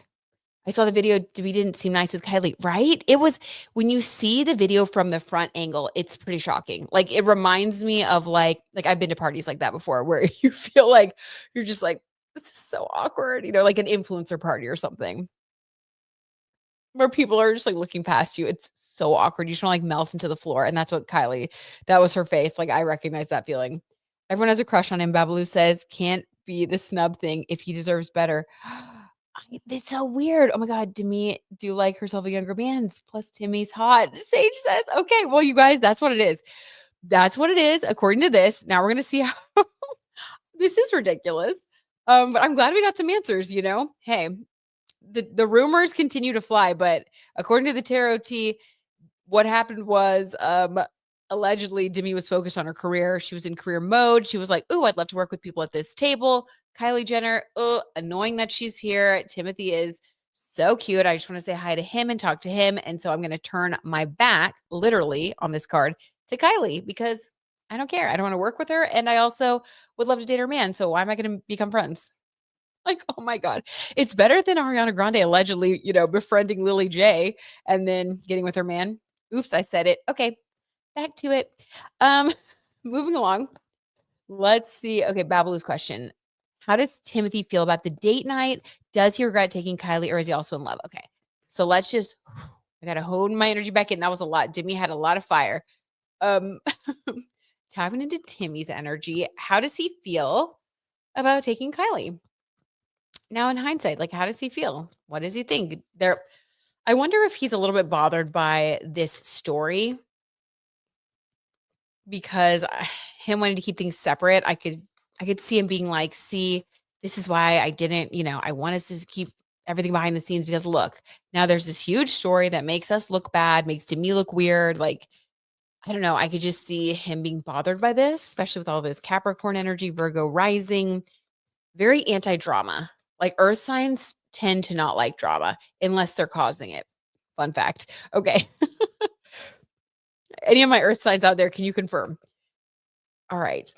I saw the video. We didn't seem nice with Kylie, right? It was when you see the video from the front angle, it's pretty shocking. Like it reminds me of like I've been to parties like that before where you feel like you're just like, this is so awkward, like an influencer party or something. Where people are just like looking past you. It's so awkward. You just want to like melt into the floor. And that's what Kylie, that was her face. Like I recognize that feeling. Everyone has a crush on him. Babalu says, can't be the snub thing if he deserves better. It's so weird. Oh my God, Demi do like herself a younger man. Plus Timmy's hot. Sage says, okay, well, you guys, that's what it is. That's what it is, according to this. Now we're going to see how this is ridiculous. But I'm glad we got some answers, Hey, the rumors continue to fly, but according to the tarot tea, what happened was allegedly Demi was focused on her career. She was in career mode. She was like, oh, I'd love to work with people at this table. Kylie Jenner, annoying that she's here. Timothy is so cute. I just want to say hi to him and talk to him. And so I'm going to turn my back literally on this card to Kylie because I don't care. I don't want to work with her. And I also would love to date her man. So why am I going to become friends? Like, oh my God. It's better than Ariana Grande allegedly, befriending Lily J and then getting with her man. Oops, I said it. Okay, back to it. Moving along. Let's see. Okay, Babalu's question. How does Timothy feel about the date night? Does he regret taking Kylie or is he also in love? Okay, so let's just, I got to hold my energy back in. That was a lot. Demi had a lot of fire. Tapping into Timmy's energy. How does he feel about taking Kylie? Now, in hindsight, like, how does he feel? What does he think? I wonder if he's a little bit bothered by this story because him wanting to keep things separate. I could see him being like, see, this is why I didn't, I want us to keep everything behind the scenes because look, now there's this huge story that makes us look bad, makes Demi look weird. Like, I don't know. I could just see him being bothered by this, especially with all this Capricorn energy, Virgo rising, very anti-drama. Like earth signs tend to not like drama unless they're causing it. Fun fact. Okay. Any of my earth signs out there, can you confirm? All right.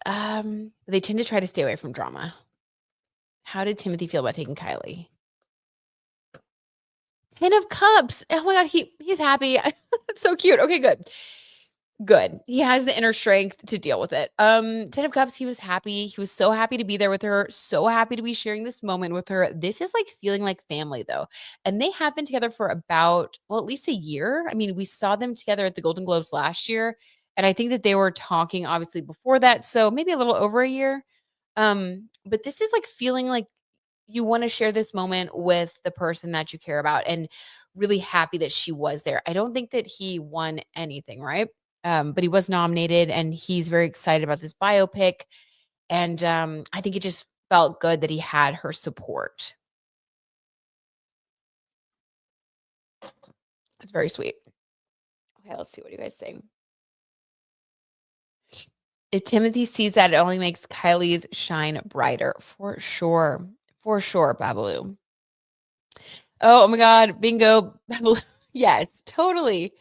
They tend to try to stay away from drama. How did Timothy feel about taking Kylie? 10 of Cups. Oh my God, he's happy. That's so cute. Okay, good. Good. He has the inner strength to deal with it. 10 of Cups, he was happy. He was so happy to be there with her, so happy to be sharing this moment with her. This is like feeling like family though. And they have been together for about, well, at least a year. I mean, we saw them together at the Golden Globes last year. And I think that they were talking obviously before that. So maybe a little over a year. But this is like feeling like you want to share this moment with the person that you care about and really happy that she was there. I don't think that he won anything, right? But he was nominated and he's very excited about this biopic. And I think it just felt good that he had her support. It's very sweet. Okay, let's see. What are you guys saying? If Timothy sees that, it only makes Kylie's shine brighter. For sure. For sure, Babaloo. Oh my God. Bingo. Babaloo. Yes, totally.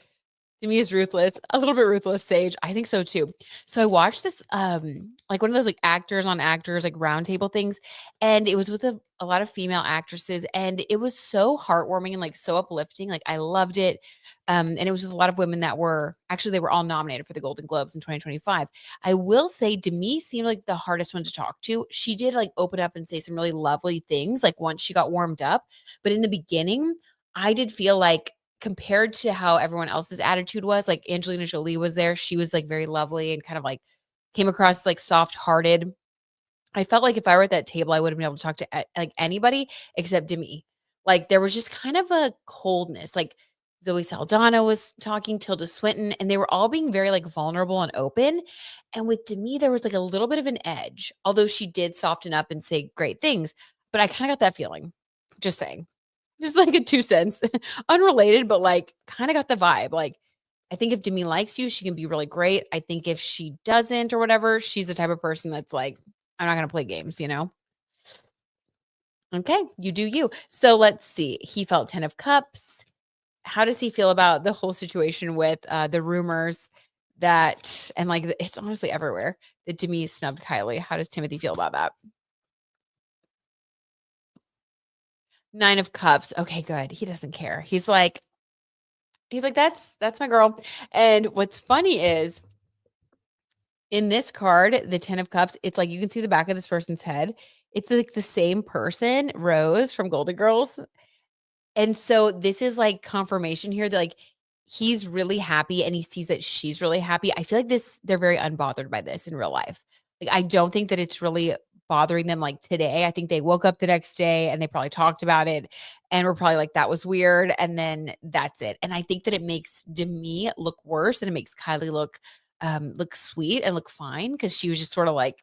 Demi is ruthless, a little bit ruthless, Sage. I think so too. So I watched this, like one of those like actors on actors, like roundtable things. And it was with a lot of female actresses. And it was so heartwarming and like so uplifting. Like I loved it. And it was with a lot of women that were actually, they were all nominated for the Golden Globes in 2025. I will say Demi seemed like the hardest one to talk to. She did like open up and say some really lovely things, like once she got warmed up. But in the beginning, I did feel like compared to how everyone else's attitude was, like Angelina Jolie was there. She was like very lovely and kind of like came across like soft hearted. I felt like if I were at that table, I would have been able to talk to like anybody except Demi. Like there was just kind of a coldness. Like Zoe Saldana was talking, Tilda Swinton, and they were all being very like vulnerable and open. And with Demi, there was like a little bit of an edge, although she did soften up and say great things. But I kind of got that feeling. Just saying. Just like a 2 cents, unrelated, but like kind of got the vibe. Like, I think if Demi likes you, she can be really great. I think if she doesn't or whatever, she's the type of person that's like, I'm not going to play games, you know? Okay, you do you. So let's see. He felt 10 of Cups. How does he feel about the whole situation with the rumors that, and like, it's honestly everywhere that Demi snubbed Kylie? How does Timothy feel about that? 9 of Cups. Okay, good. He doesn't care. He's like, that's my girl. And what's funny is in this card, the 10 of Cups, it's like you can see the back of this person's head. It's like the same person, Rose from Golden Girls. And so this is like confirmation here that like he's really happy and he sees that she's really happy. I feel like they're very unbothered by this in real life. Like I don't think that it's really bothering them like today. I think they woke up the next day and they probably talked about it and were probably like, that was weird. And then that's it. And I think that it makes Demi look worse and it makes Kylie look sweet and look fine because she was just sort of like,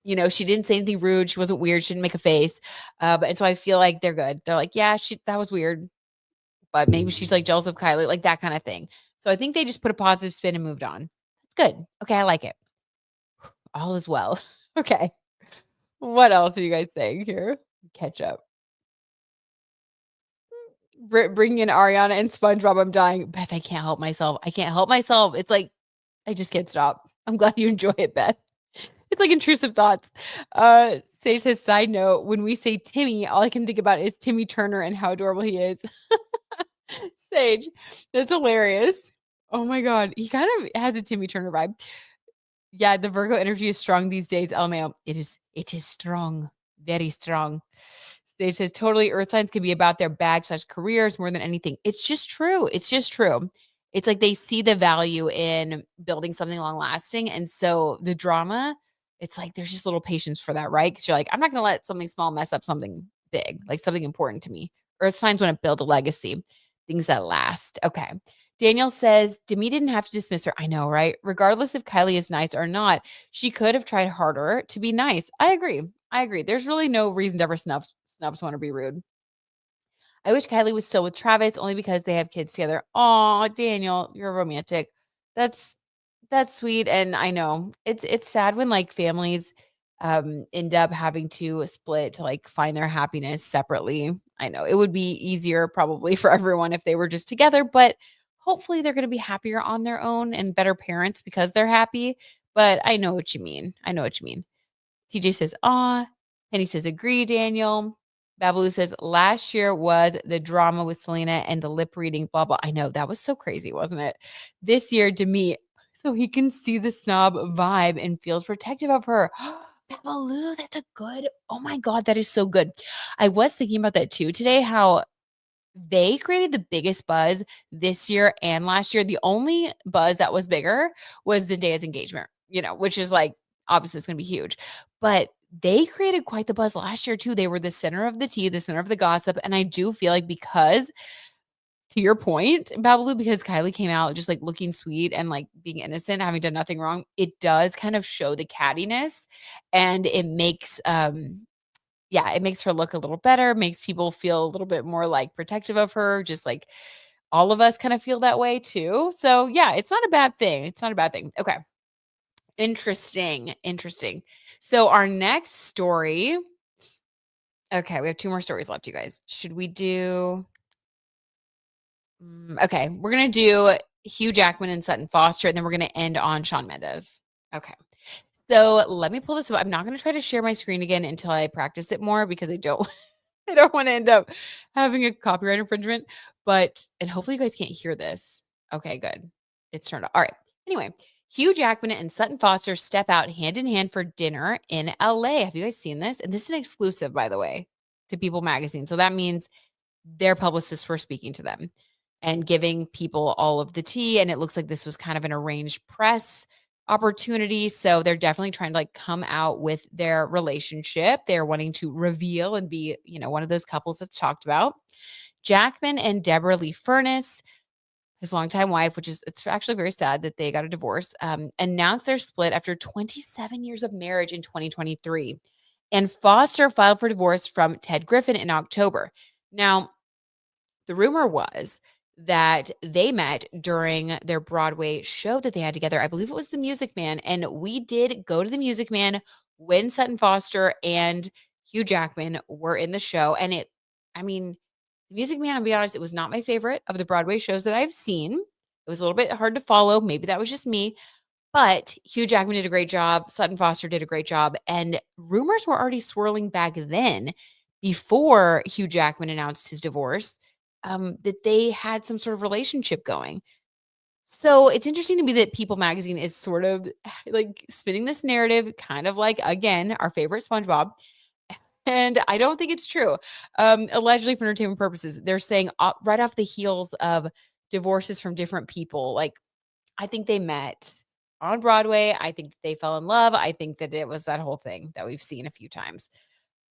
you know, she didn't say anything rude. She wasn't weird. She didn't make a face. And so I feel like they're good. They're like, yeah, that was weird. But maybe she's like jealous of Kylie, like that kind of thing. So I think they just put a positive spin and moved on. It's good. Okay, I like it. All is well. Okay. What else are you guys saying here? Catch up. Brit bringing in Ariana and SpongeBob. I'm dying. Beth, I can't help myself. I can't help myself. It's like, I just can't stop. I'm glad you enjoy it, Beth. It's like intrusive thoughts. Sage says, side note, when we say Timmy, all I can think about is Timmy Turner and how adorable he is. Sage, that's hilarious. Oh my God. He kind of has a Timmy Turner vibe. Yeah, the Virgo energy is strong these days. LMAO. It is strong. Very strong. Sage says, totally, earth signs can be about their bag/careers more than anything. It's just true. It's just true. It's like they see the value in building something long lasting. And so the drama, it's like there's just little patience for that, right? Because you're like, I'm not going to let something small mess up something big, like something important to me. Earth signs want to build a legacy, things that last. Okay. Daniel says, Demi didn't have to dismiss her. I know, right? Regardless if Kylie is nice or not, she could have tried harder to be nice. I agree. There's really no reason to ever snubs want to be rude. I wish Kylie was still with Travis only because they have kids together. Oh, Daniel, you're romantic. That's sweet. And I know it's sad when like families end up having to split to like find their happiness separately. I know it would be easier probably for everyone if they were just together, but hopefully they're going to be happier on their own and better parents because they're happy. But I know what you mean. TJ says, "Aw." Penny says, "Agree, Daniel." Babaloo says, "Last year was the drama with Selena and the lip reading, blah, blah." I know, that was so crazy, wasn't it? This year, Demi, so he can see the snob vibe and feels protective of her. Babaloo, that's a good, oh my God, that is so good. I was thinking about that too today, how they created the biggest buzz this year and last year. The only buzz that was bigger was Zendaya's engagement, which is like, obviously it's going to be huge. But they created quite the buzz last year too. They were the center of the tea, the center of the gossip. And I do feel like because, to your point, Babalu, because Kylie came out just like looking sweet and like being innocent, having done nothing wrong, it does kind of show the cattiness, and it makes it makes her look a little better, makes people feel a little bit more like protective of her, just like all of us kind of feel that way too. So yeah, it's not a bad thing. Okay. Interesting. So our next story. Okay, we have 2 more stories left, you guys. Should we do okay, we're gonna do Hugh Jackman and Sutton Foster, and then we're gonna end on Shawn Mendes. Okay. So let me pull this up. I'm not gonna try to share my screen again until I practice it more because I don't I don't want to end up having a copyright infringement, and hopefully you guys can't hear this. Okay, good. It's turned off. All right. Anyway, Hugh Jackman and Sutton Foster step out hand in hand for dinner in LA. Have you guys seen this? And this is an exclusive, by the way, to People Magazine. So that means their publicists were speaking to them and giving people all of the tea. And it looks like this was kind of an arranged press opportunity. So they're definitely trying to like come out with their relationship. They're wanting to reveal and be, one of those couples that's talked about. Jackman and Deborah Lee Furness, his longtime wife, it's actually very sad that they got a divorce, announced their split after 27 years of marriage in 2023. And Foster filed for divorce from Ted Griffin in October. Now, the rumor was that they met during their Broadway show that they had together. I believe it was The Music Man. And we did go to The Music Man when Sutton Foster and Hugh Jackman were in the show. And The Music Man, I'll be honest, it was not my favorite of the Broadway shows that I've seen. It was a little bit hard to follow. Maybe that was just me. But Hugh Jackman did a great job. Sutton Foster did a great job. And rumors were already swirling back then, before Hugh Jackman announced his divorce, that they had some sort of relationship going. So it's interesting to me that People Magazine is sort of like spinning this narrative, kind of like, again, our favorite SpongeBob. And I don't think it's true. Allegedly for entertainment purposes, they're saying right off the heels of divorces from different people. Like, I think they met on Broadway. I think they fell in love. I think that it was that whole thing that we've seen a few times.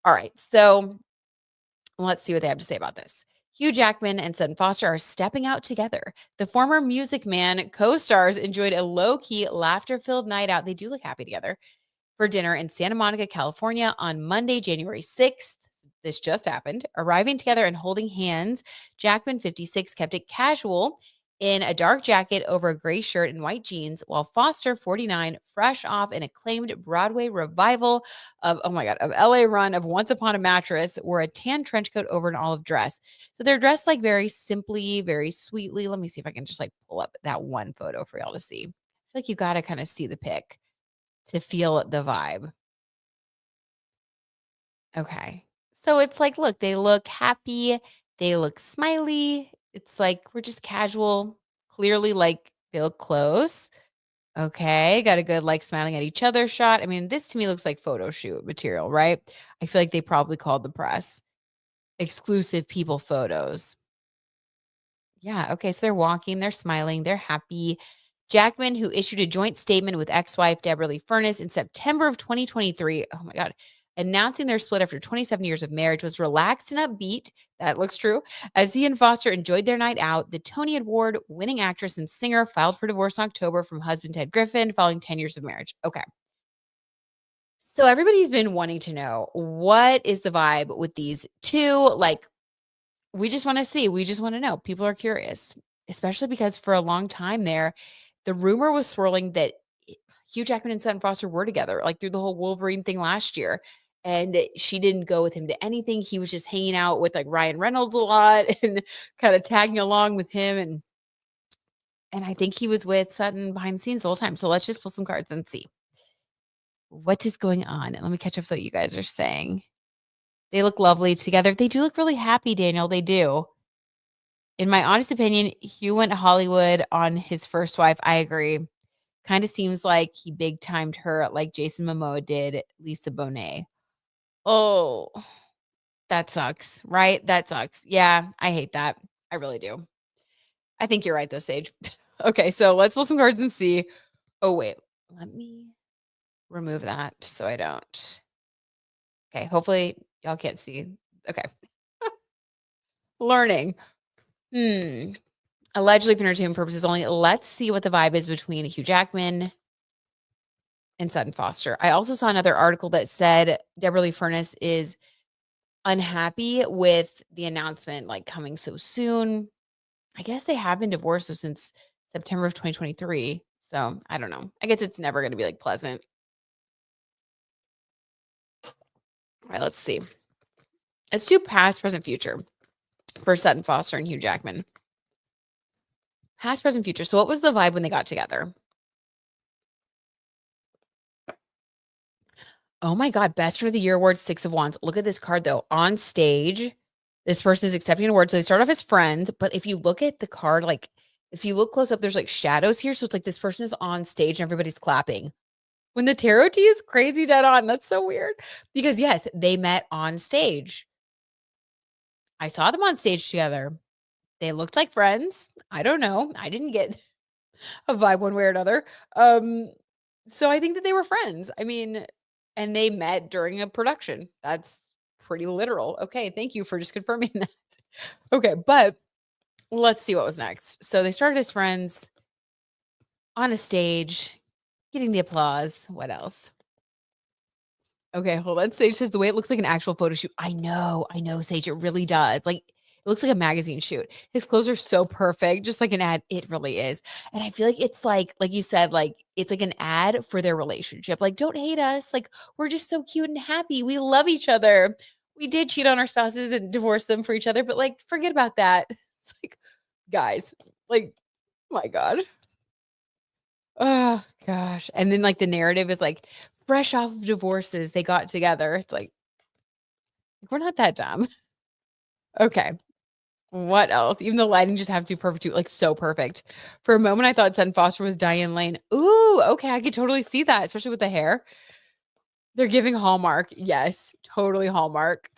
All right. So let's see what they have to say about this. Hugh Jackman and Sutton Foster are stepping out together. The former Music Man co-stars enjoyed a low-key, laughter-filled night out. They do look happy together for dinner in Santa Monica, California on Monday, January 6th. This just happened. Arriving together and holding hands, Jackman, 56, kept it casual in a dark jacket over a gray shirt and white jeans, while Foster, 49, fresh off an acclaimed Broadway revival of LA run of Once Upon a Mattress, wore a tan trench coat over an olive dress. So they're dressed like very simply, very sweetly. Let me see if I can just like pull up that one photo for y'all to see. I feel like you got to kind of see the pic to feel the vibe. Okay. So it's like, look, they look happy. They look smiley. It's like, we're just casual. Clearly, like, they look close. Okay. Got a good, like, smiling at each other shot. I mean, this to me looks like photo shoot material, right? I feel like they probably called the press. Exclusive people photos. Yeah. Okay. So they're walking, they're smiling, they're happy. Jackman, who issued a joint statement with ex-wife Deborah Lee Furness in September of 2023, oh my God, announcing their split after 27 years of marriage, was relaxed and upbeat. That looks true. As he and Foster enjoyed their night out, the Tony Award winning actress and singer filed for divorce in October from husband Ted Griffin following 10 years of marriage. Okay. So everybody's been wanting to know, what is the vibe with these two? Like, we just want to see. We just want to know. People are curious, especially because for a long time there, the rumor was swirling that Hugh Jackman and Sutton Foster were together, like through the whole Wolverine thing last year. And she didn't go with him to anything. He was just hanging out with like Ryan Reynolds a lot and kind of tagging along with him. And And I think he was with Sutton behind the scenes the whole time. So let's just pull some cards and see what is going on. And let me catch up with what you guys are saying. They look lovely together. They do look really happy, Daniel. They do. In my honest opinion, Hugh went to Hollywood on his first wife. I agree. Kind of seems like he big timed her like Jason Momoa did Lisa Bonet. Oh, that sucks, right? That sucks. Yeah, I hate that. I really do. I think you're right, though, Sage. Okay, so let's pull some cards and see. Oh, wait. Let me remove that so I don't. Okay, hopefully y'all can't see. Okay. Learning. Allegedly for entertainment purposes only. Let's see what the vibe is between Hugh Jackman and Sutton Foster. I also saw another article that said Deborah Lee Furness is unhappy with the announcement like coming so soon. I guess they have been divorced since September of 2023. So I don't know. I guess it's never going to be like pleasant. All right, let's see. Let's do past, present, future for Sutton Foster and Hugh Jackman. Past, present, future. So what was the vibe when they got together? Oh my God. Best Friend of the Year award, 6 of Wands. Look at this card though. On stage, this person is accepting an award. So they start off as friends. But if you look at the card, like if you look close up, there's like shadows here. So it's like this person is on stage and everybody's clapping. When the tarot tea is crazy dead on. That's so weird. Because yes, they met on stage. I saw them on stage together. They looked like friends. I don't know. I didn't get a vibe one way or another. So I think that they were friends. I mean, and they met during a production. That's pretty literal. Okay, thank you for just confirming that. Okay, but let's see what was next. So they started as friends on a stage, getting the applause. What else? Okay, hold on. Sage says the way it looks like an actual photo shoot. I know, Sage. It really does. Like it looks like a magazine shoot. His clothes are so perfect, just like an ad. It really is. And I feel like it's like you said, like it's like an ad for their relationship. Like, don't hate us. Like, we're just so cute and happy. We love each other. We did cheat on our spouses and divorce them for each other, but like, forget about that. It's like, guys, like, my God. Oh gosh. And then like the narrative is like fresh off of divorces, they got together. It's like, we're not that dumb. Okay. What else? Even the lighting just have to be perfect too, like so perfect. For a moment, I thought Sutton Foster was Diane Lane. Ooh, okay. I could totally see that, especially with the hair. They're giving Hallmark. Yes, totally Hallmark.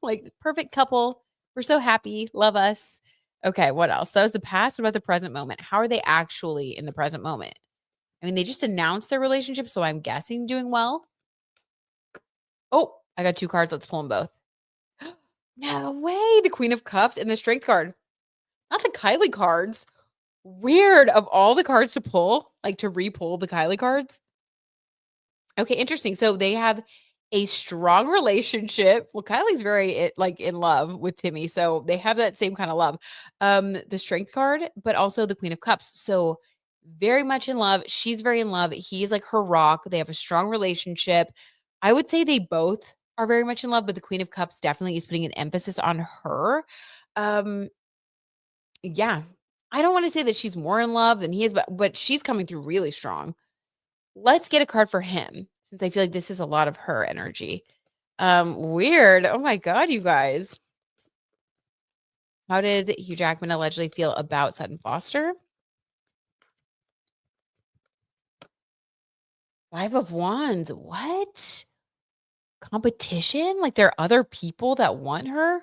Like perfect couple. We're so happy. Love us. Okay, what else? That was the past. What about the present moment? How are they actually in the present moment? I mean, they just announced their relationship, so I'm guessing doing well. Oh, I got 2 cards. Let's pull them both. No way. The Queen of Cups and the Strength card. Not the Kylie cards. Weird. Of all the cards to pull, like to re-pull the Kylie cards. Okay, interesting. So they have a strong relationship. Well, Kylie's very like in love with Timmy, so they have that same kind of love. The Strength card, but also the Queen of Cups. So very much in love. She's very in love. He's like her rock. They have a strong relationship. I would say they both are very much in love, but the Queen of Cups definitely is putting an emphasis on her. Yeah. I don't want to say that she's more in love than he is, but she's coming through really strong. Let's get a card for him since I feel like this is a lot of her energy. Weird. Oh my God, you guys. How does Hugh Jackman allegedly feel about Sutton Foster? 5 of Wands. What? Competition? Like there are other people that want her?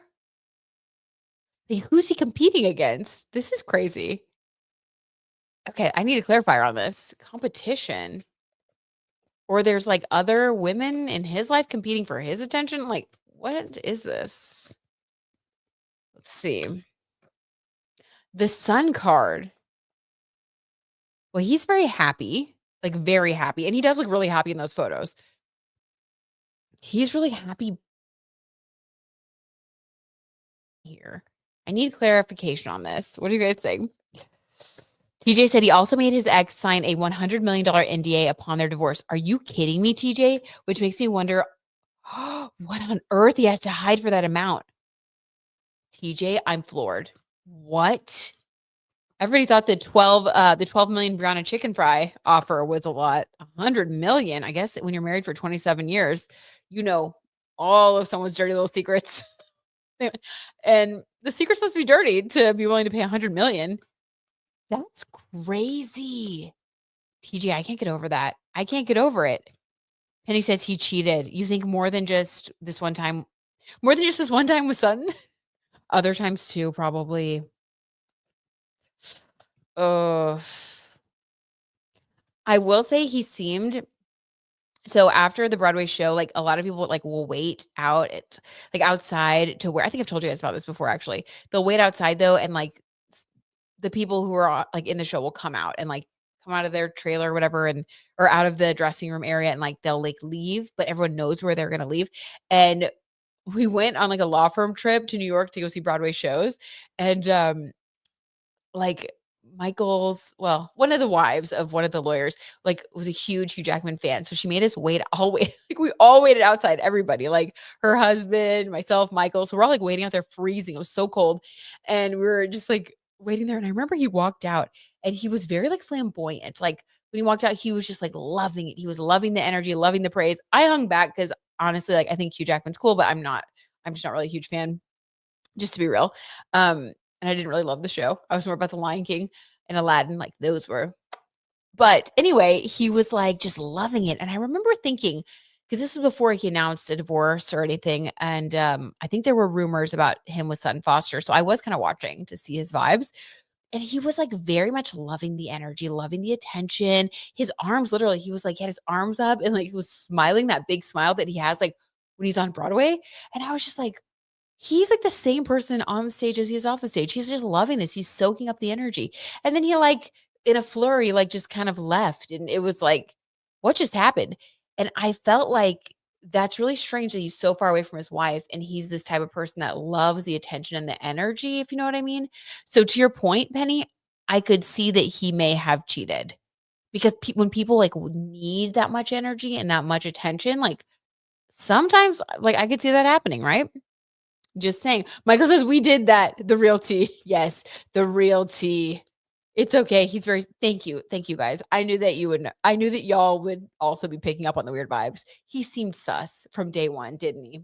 Who's he competing against? This is crazy. Okay, I need a clarifier on this. Competition. Or there's like other women in his life competing for his attention. Like, what is this? Let's see. The Sun card. Well, he's very happy, like very happy. And he does look really happy in those photos. He's really happy here. I need clarification on this. What do you guys think? TJ said he also made his ex sign a $100 million NDA upon their divorce. Are you kidding me, TJ? Which makes me wonder, what on earth he has to hide for that amount? TJ, I'm floored. What? Everybody thought the 12 million Brianna chicken fry offer was a lot. 100 million. I guess when you're married for 27 years, you know all of someone's dirty little secrets. And the secret's supposed to be dirty to be willing to pay 100 million. That's crazy. TJ, I can't get over that. I can't get over it. Penny says he cheated. You think more than just this one time? More than just this one time with Sutton? Other times too, probably. I will say he seemed so after the Broadway show, like a lot of people like will wait out at like outside to where I think I've told you guys about this before actually. They'll wait outside though, and like the people who are like in the show will come out and like come out of their trailer or whatever and or out of the dressing room area and like they'll like leave, but everyone knows where they're gonna leave. And we went on like a law firm trip to New York to go see Broadway shows. And like one of the wives of one of the lawyers, like was a huge Hugh Jackman fan. So she made us wait all way. Like we all waited outside, everybody, like her husband, myself, Michael. So we're all like waiting out there freezing. It was so cold. And we were just like waiting there. And I remember he walked out and he was very like flamboyant. Like when he walked out, he was just like loving it. He was loving the energy, loving the praise. I hung back because honestly, like I think Hugh Jackman's cool, but I'm just not really a huge fan, just to be real. And I didn't really love the show. I was more about The Lion King and Aladdin, like those were. But anyway, he was like just loving it. And I remember thinking, because this was before he announced a divorce or anything. And I think there were rumors about him with Sutton Foster. So I was kind of watching to see his vibes. And he was like very much loving the energy, loving the attention. His arms, literally, he was like, he had his arms up and like he was smiling, that big smile that he has like when he's on Broadway. And I was just like, he's like the same person on the stage as he is off the stage. He's just loving this. He's soaking up the energy. And then he like in a flurry, like just kind of left. And it was like, what just happened? And I felt like that's really strange that he's so far away from his wife. And he's this type of person that loves the attention and the energy, if you know what I mean. So to your point, Penny, I could see that he may have cheated because when people like need that much energy and that much attention, like sometimes like I could see that happening, right? Just saying. Michael says we did that. The real tea. Yes, the real tea. It's okay. He's very thank you. Thank you guys. I knew that you would I knew that y'all would also be picking up on the weird vibes. He seemed sus from day one, didn't he?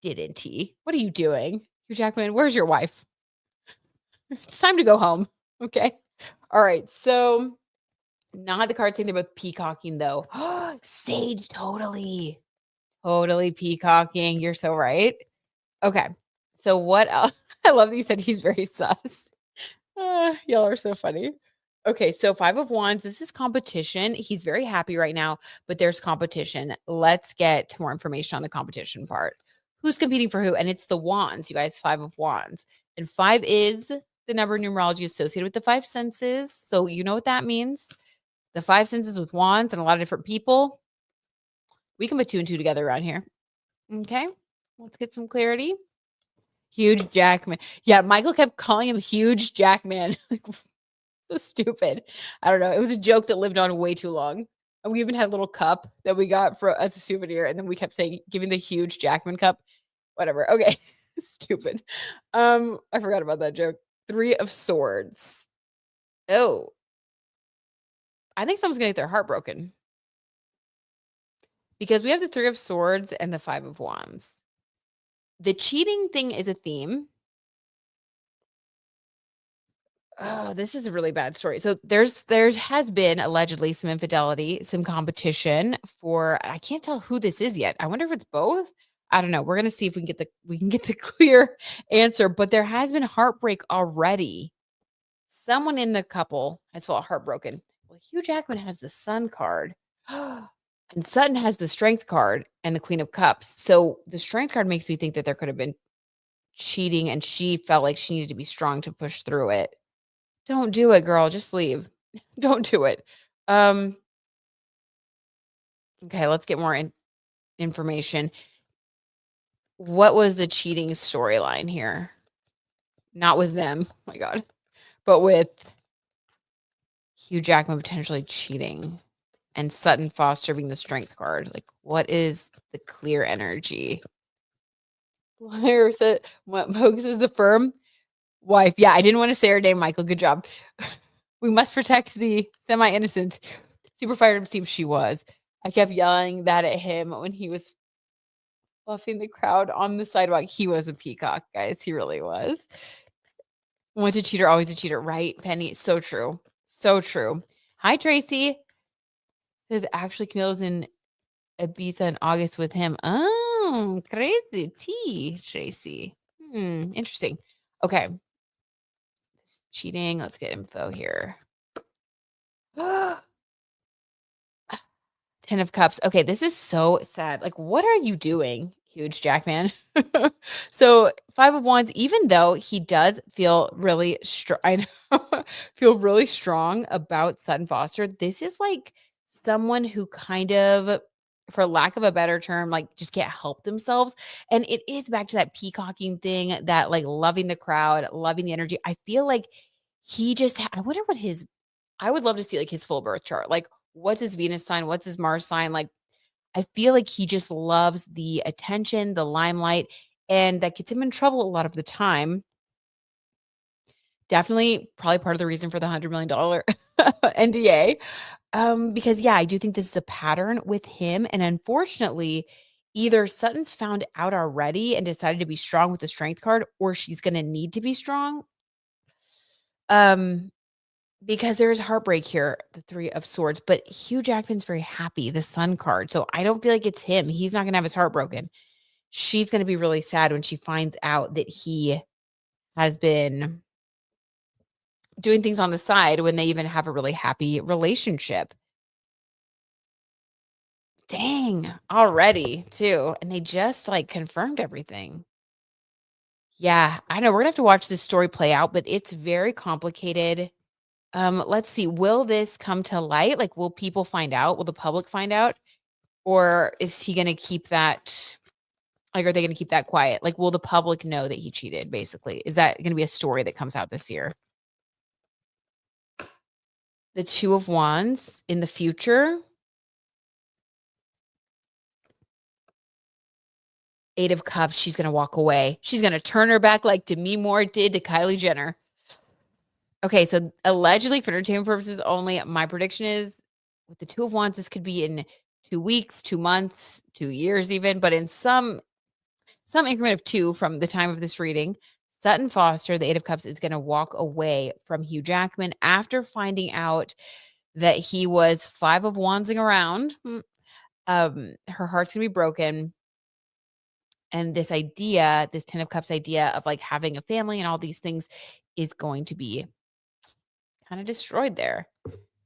Didn't he? What are you doing? Hugh Jackman, where's your wife? It's time to go home. Okay. All right. So not the card saying they're both peacocking though. Sage, totally. Totally peacocking. You're so right. Okay. So what else? I love that you said he's very sus. Y'all are so funny. Okay. So 5 of Wands. This is competition. He's very happy right now, but there's competition. Let's get more information on the competition part. Who's competing for who? And it's the Wands, you guys, 5 of Wands. And 5 is the number of numerology associated with the 5 senses. So you know what that means. The 5 senses with wands and a lot of different people. We can put 2 and 2 together around here. Okay. Let's get some clarity. Huge Jackman. Yeah, Michael kept calling him Huge Jackman. So stupid. I don't know. It was a joke that lived on way too long. And we even had a little cup that we got for as a souvenir. And then we kept saying, giving the Huge Jackman cup. Whatever. Okay. Stupid. I forgot about that joke. 3 of Swords. Oh. I think someone's gonna get their heart broken. Because we have the 3 of Swords and the 5 of Wands. The cheating thing is a theme. Oh, this is a really bad story. So there has been allegedly some infidelity, some competition for I can't tell who this is yet. I wonder if it's both. I don't know. We're gonna see if we can get the clear answer, but there has been heartbreak already. Someone in the couple has felt heartbroken. Well, Hugh Jackman has the Sun card. And Sutton has the Strength card and the Queen of Cups. So the Strength card makes me think that there could have been cheating and she felt like she needed to be strong to push through it. Don't do it, girl. Just leave. Don't do it. Okay, let's get more information. What was the cheating storyline here? Not with them. Oh my God. But with Hugh Jackman potentially cheating and Sutton Foster being the Strength card. Like, what is the clear energy? Liar said, what Mogs is the firm? wife. Yeah, I didn't want to say her name, Michael. Good job. We must protect the semi-innocent. Super fired up to see if she was. I kept yelling that at him when he was fluffing the crowd on the sidewalk. He was a peacock, guys. He really was. Once a cheater, always a cheater, right, Penny? So true. So true. Hi, Tracy. Says actually Camila's in Ibiza in August with him. Oh, crazy tea, Tracy. Interesting. Okay. Cheating. Let's get info here. 10 of Cups. Okay, this is so sad. Like, what are you doing, Hugh Jackman? So 5 of Wands, even though he does feel really strong, I know, feel really strong about Sutton Foster, this is like someone who kind of, for lack of a better term, like just can't help themselves. And it is back to that peacocking thing, that like loving the crowd, loving the energy. I feel like he just, I wonder what his, I would love to see like his full birth chart. Like, what's his Venus sign? What's his Mars sign? Like, I feel like he just loves the attention, the limelight, and that gets him in trouble a lot of the time. Definitely probably part of the reason for the $100 million NDA. Because yeah, I do think this is a pattern with him. And unfortunately, either Sutton's found out already and decided to be strong with the strength card, or she's going to need to be strong. Because there is heartbreak here, the 3 of Swords, but Hugh Jackman's very happy, the Sun card. So I don't feel like it's him. He's not going to have his heart broken. She's going to be really sad when she finds out that he has been doing things on the side when they even have a really happy relationship. Dang, already too. And they just like confirmed everything. Yeah, I know we're gonna have to watch this story play out, but it's very complicated. Let's see. Will this come to light? Like, will people find out? Will the public find out? Or is he gonna keep that? Like, are they gonna keep that quiet? Like, will the public know that he cheated, basically? Is that gonna be a story that comes out this year? The 2 of Wands in the future. 8 of Cups, she's going to walk away. She's going to turn her back like Demi Moore did to Kylie Jenner. Okay, so allegedly for entertainment purposes only, my prediction is with the 2 of Wands, this could be in 2 weeks, 2 months, 2 years even, but in some increment of 2 from the time of this reading, Sutton Foster, the 8 of Cups, is going to walk away from Hugh Jackman after finding out that he was 5 of Wandsing around. Her heart's going to be broken. And this idea, this 10 of Cups idea of like having a family and all these things is going to be kind of destroyed there.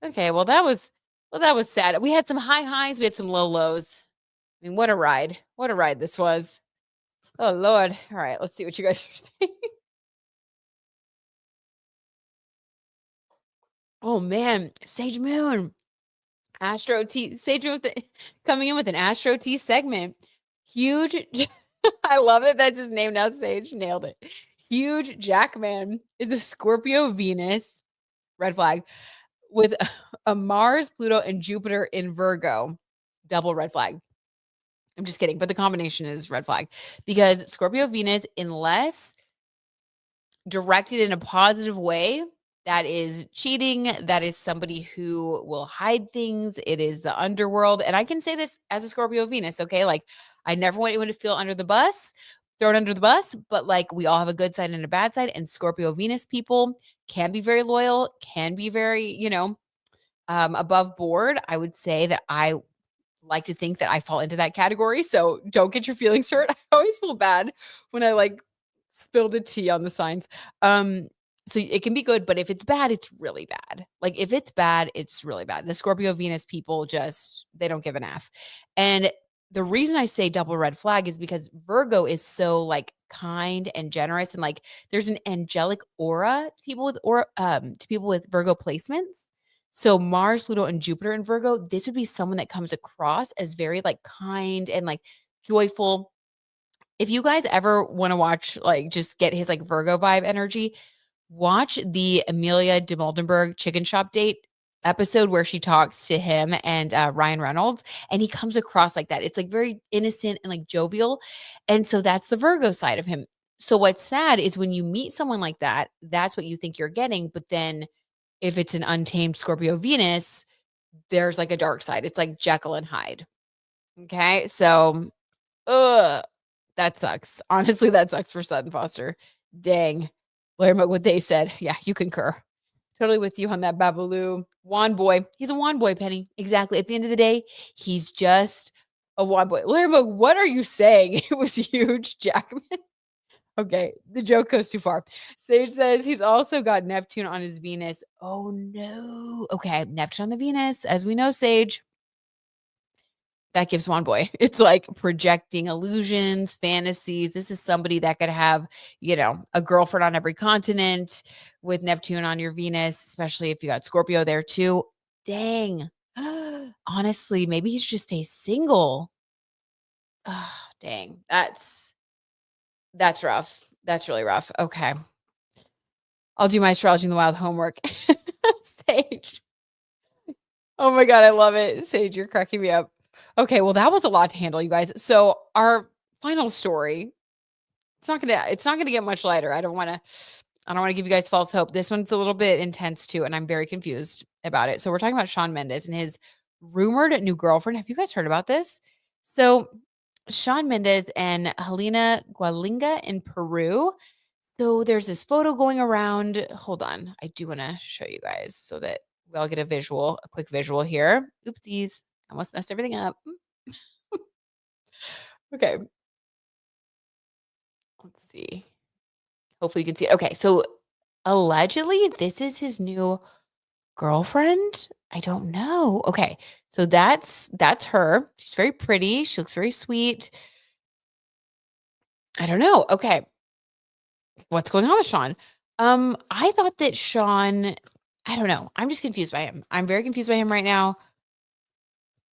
Okay, well that was sad. We had some high highs, we had some low lows. I mean, what a ride. What a ride this was. Oh Lord. All right, let's see what you guys are saying. Oh man, Sage Moon. Astro T. Sage Moon coming in with an Astro T segment. Huge. I love it. That's his name now. Sage nailed it. Huge Jackman is the Scorpio Venus, red flag, with a Mars, Pluto, and Jupiter in Virgo, double red flag. I'm just kidding, but the combination is red flag because Scorpio Venus, unless directed in a positive way, that is cheating. That is somebody who will hide things. It is the underworld. And I can say this as a Scorpio Venus, okay? Like, I never want anyone to feel under the bus, thrown under the bus, but like we all have a good side and a bad side. And Scorpio Venus people can be very loyal, can be very, above board. I would say that I like to think that I fall into that category. So don't get your feelings hurt. I always feel bad when I like spill the tea on the signs. So it can be good, but if it's bad, it's really bad. Like if it's bad, it's really bad. The Scorpio Venus people they don't give an F. And the reason I say double red flag is because Virgo is so like kind and generous, and like there's an angelic aura to people with Virgo placements. So Mars, Pluto, and Jupiter in Virgo, this would be someone that comes across as very like kind and like joyful. If you guys ever want to watch, like just get his like Virgo vibe energy, watch the Amelia de Moldenberg Chicken Shop Date episode where she talks to him and Ryan Reynolds, and he comes across like that. It's like very innocent and like jovial. And so that's the Virgo side of him. So what's sad is when you meet someone like that, that's what you think you're getting. But then if it's an untamed Scorpio Venus, there's like a dark side. It's like Jekyll and Hyde. Okay. So, that sucks. Honestly, that sucks for Sutton Foster. Dang. Learn what they said. Yeah, you concur. Totally with you on that, Babalu. Wand boy. He's a wand boy, Penny. Exactly. At the end of the day, he's just a wand boy. Lerma, what are you saying? It was huge, Jackman. Okay, the joke goes too far. Sage says he's also got Neptune on his Venus. Oh no. Okay, Neptune on the Venus. As we know, Sage, that gives one boy. It's like projecting illusions, fantasies. This is somebody that could have, a girlfriend on every continent with Neptune on your Venus, especially if you got Scorpio there too. Dang. Honestly, maybe he should just stay single. Oh, dang. That's rough. That's really rough. Okay. I'll do my astrology in the wild homework. Sage. Oh my God, I love it. Sage, you're cracking me up. Okay, well, that was a lot to handle, you guys. So our final story, it's not gonna get much lighter. I don't wanna give you guys false hope. This one's a little bit intense too, and I'm very confused about it. So we're talking about Shawn Mendes and his rumored new girlfriend. Have you guys heard about this? So Shawn Mendes and Helena Gualinga in Peru. So there's this photo going around. Hold on. I do want to show you guys so that we all get a quick visual here. Oopsies. I almost messed everything up. Okay. Let's see. Hopefully you can see it. Okay. So allegedly, this is his new girlfriend. I don't know. Okay. So that's her. She's very pretty. She looks very sweet. I don't know. Okay. What's going on with Shawn? I thought that Shawn, I don't know. I'm just confused by him. I'm very confused by him right now.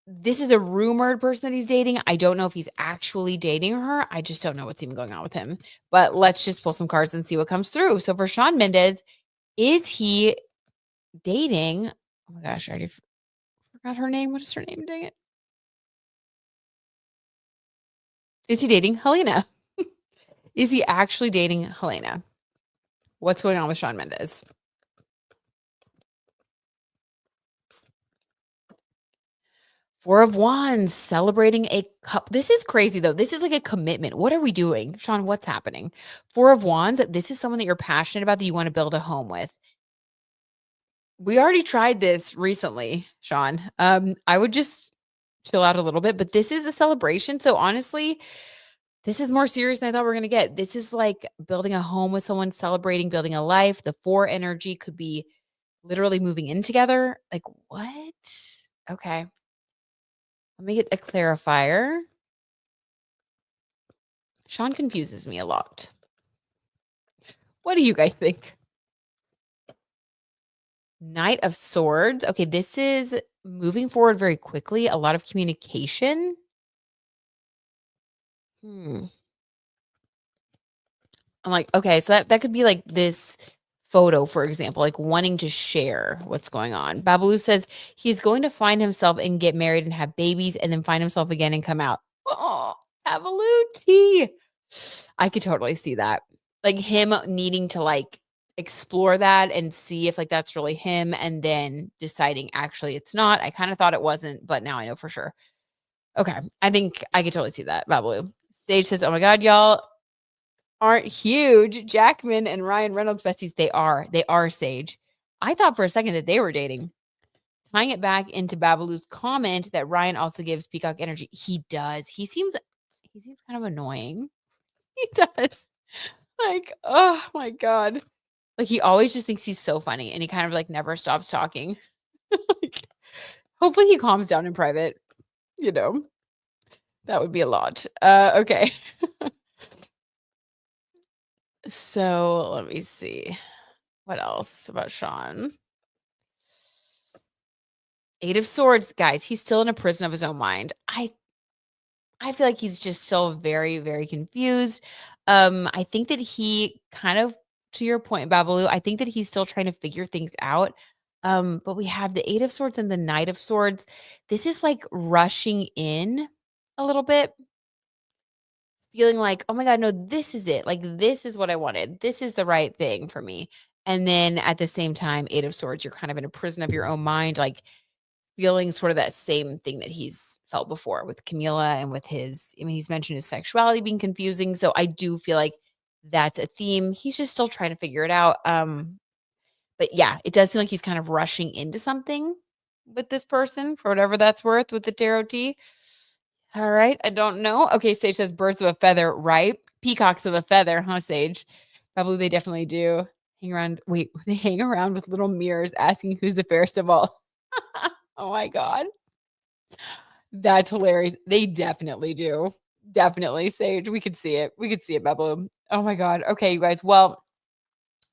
This is a rumored person that he's dating. I don't know if he's actually dating her. I just don't know what's even going on with him. But let's just pull some cards and see what comes through. So for Shawn Mendes, is he dating? Oh my gosh, I already forgot her name. What is her name? Dang it. Is he dating Helena? Is he actually dating Helena? What's going on with Shawn Mendes? Four of Wands, celebrating a cup. This is crazy, though. This is like a commitment. What are we doing? Shawn, what's happening? Four of Wands, this is someone that you're passionate about, that you want to build a home with. We already tried this recently, Shawn. I would just chill out a little bit, but this is a celebration. So honestly, this is more serious than I thought we were going to get. This is like building a home with someone, celebrating, building a life. The four energy could be literally moving in together. Like, what? Okay. Let me get a clarifier. Shawn confuses me a lot. What do you guys think? Knight of Swords. Okay, this is moving forward very quickly. A lot of communication. I'm like, okay, so that could be like this photo, for example, like wanting to share what's going on. Babalu says he's going to find himself and get married and have babies and then find himself again and come out. Oh, Babalu T. I could totally see that. Like him needing to like explore that and see if like that's really him and then deciding actually it's not. I kind of thought it wasn't, but now I know for sure. Okay. I think I could totally see that. Babalu. Sage says, oh my God, y'all aren't huge. Jackman and Ryan Reynolds besties. They are Sage. I thought for a second that they were dating. Tying it back into Babalu's comment that Ryan also gives Peacock energy. He does. He seems kind of annoying. He does. Like, oh my God. Like he always just thinks he's so funny and he kind of like never stops talking. Like, hopefully he calms down in private. That would be a lot. Okay. So let me see. What else about Shawn? Eight of Swords, guys. He's still in a prison of his own mind. I feel like he's just still very, very confused. I think that he kind of, to your point, Babalu, I think that he's still trying to figure things out. But we have the Eight of Swords and the Knight of Swords. This is like rushing in a little bit. feeling like, oh my God, no, this is it. Like, this is what I wanted. This is the right thing for me. And then at the same time, 8 of Swords, you're kind of in a prison of your own mind, like feeling sort of that same thing that he's felt before with Camila and with his, I mean, he's mentioned his sexuality being confusing. So I do feel like that's a theme. He's just still trying to figure it out. But yeah, it does seem like he's kind of rushing into something with this person for whatever that's worth with the tarot tea. All right. I don't know. Okay. Sage says birds of a feather, right? Peacocks of a feather, huh, Sage? Probably they definitely do. Hang around. Wait, they hang around with little mirrors asking who's the fairest of all. Oh my God. That's hilarious. They definitely do. Definitely, Sage. We could see it. We could see it, Babu. Oh my God. Okay, you guys. Well,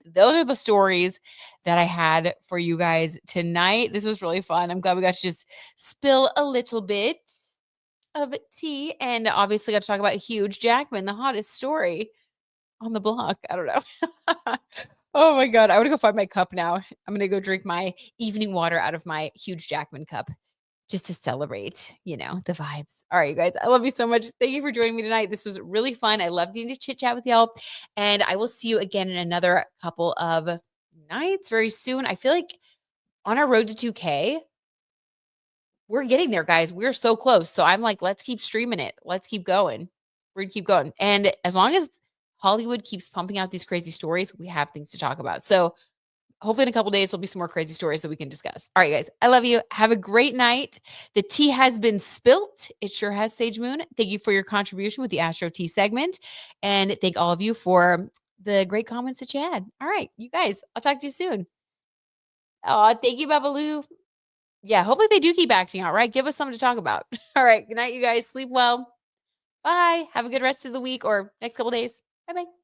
those are the stories that I had for you guys tonight. This was really fun. I'm glad we got to just spill a little bit of tea. And obviously got to talk about Hugh Jackman, the hottest story on the block. I don't know. Oh my God. I want to go find my cup now. I'm going to go drink my evening water out of my Hugh Jackman cup just to celebrate, the vibes. All right, you guys. I love you so much. Thank you for joining me tonight. This was really fun. I love getting to chit chat with y'all. And I will see you again in another couple of nights very soon. I feel like on our road to 2K, we're getting there, guys. We're so close. So I'm like, let's keep streaming it. Let's keep going. We're going to keep going. And as long as Hollywood keeps pumping out these crazy stories, we have things to talk about. So hopefully in a couple days, there'll be some more crazy stories that we can discuss. All right, guys. I love you. Have a great night. The tea has been spilt. It sure has, Sage Moon. Thank you for your contribution with the Astro Tea segment. And thank all of you for the great comments that you had. All right, you guys. I'll talk to you soon. Oh, thank you, Babaloo. Yeah, hopefully they do keep acting out, right? Give us something to talk about. All right. Good night, you guys. Sleep well. Bye. Have a good rest of the week or next couple days. Bye-bye.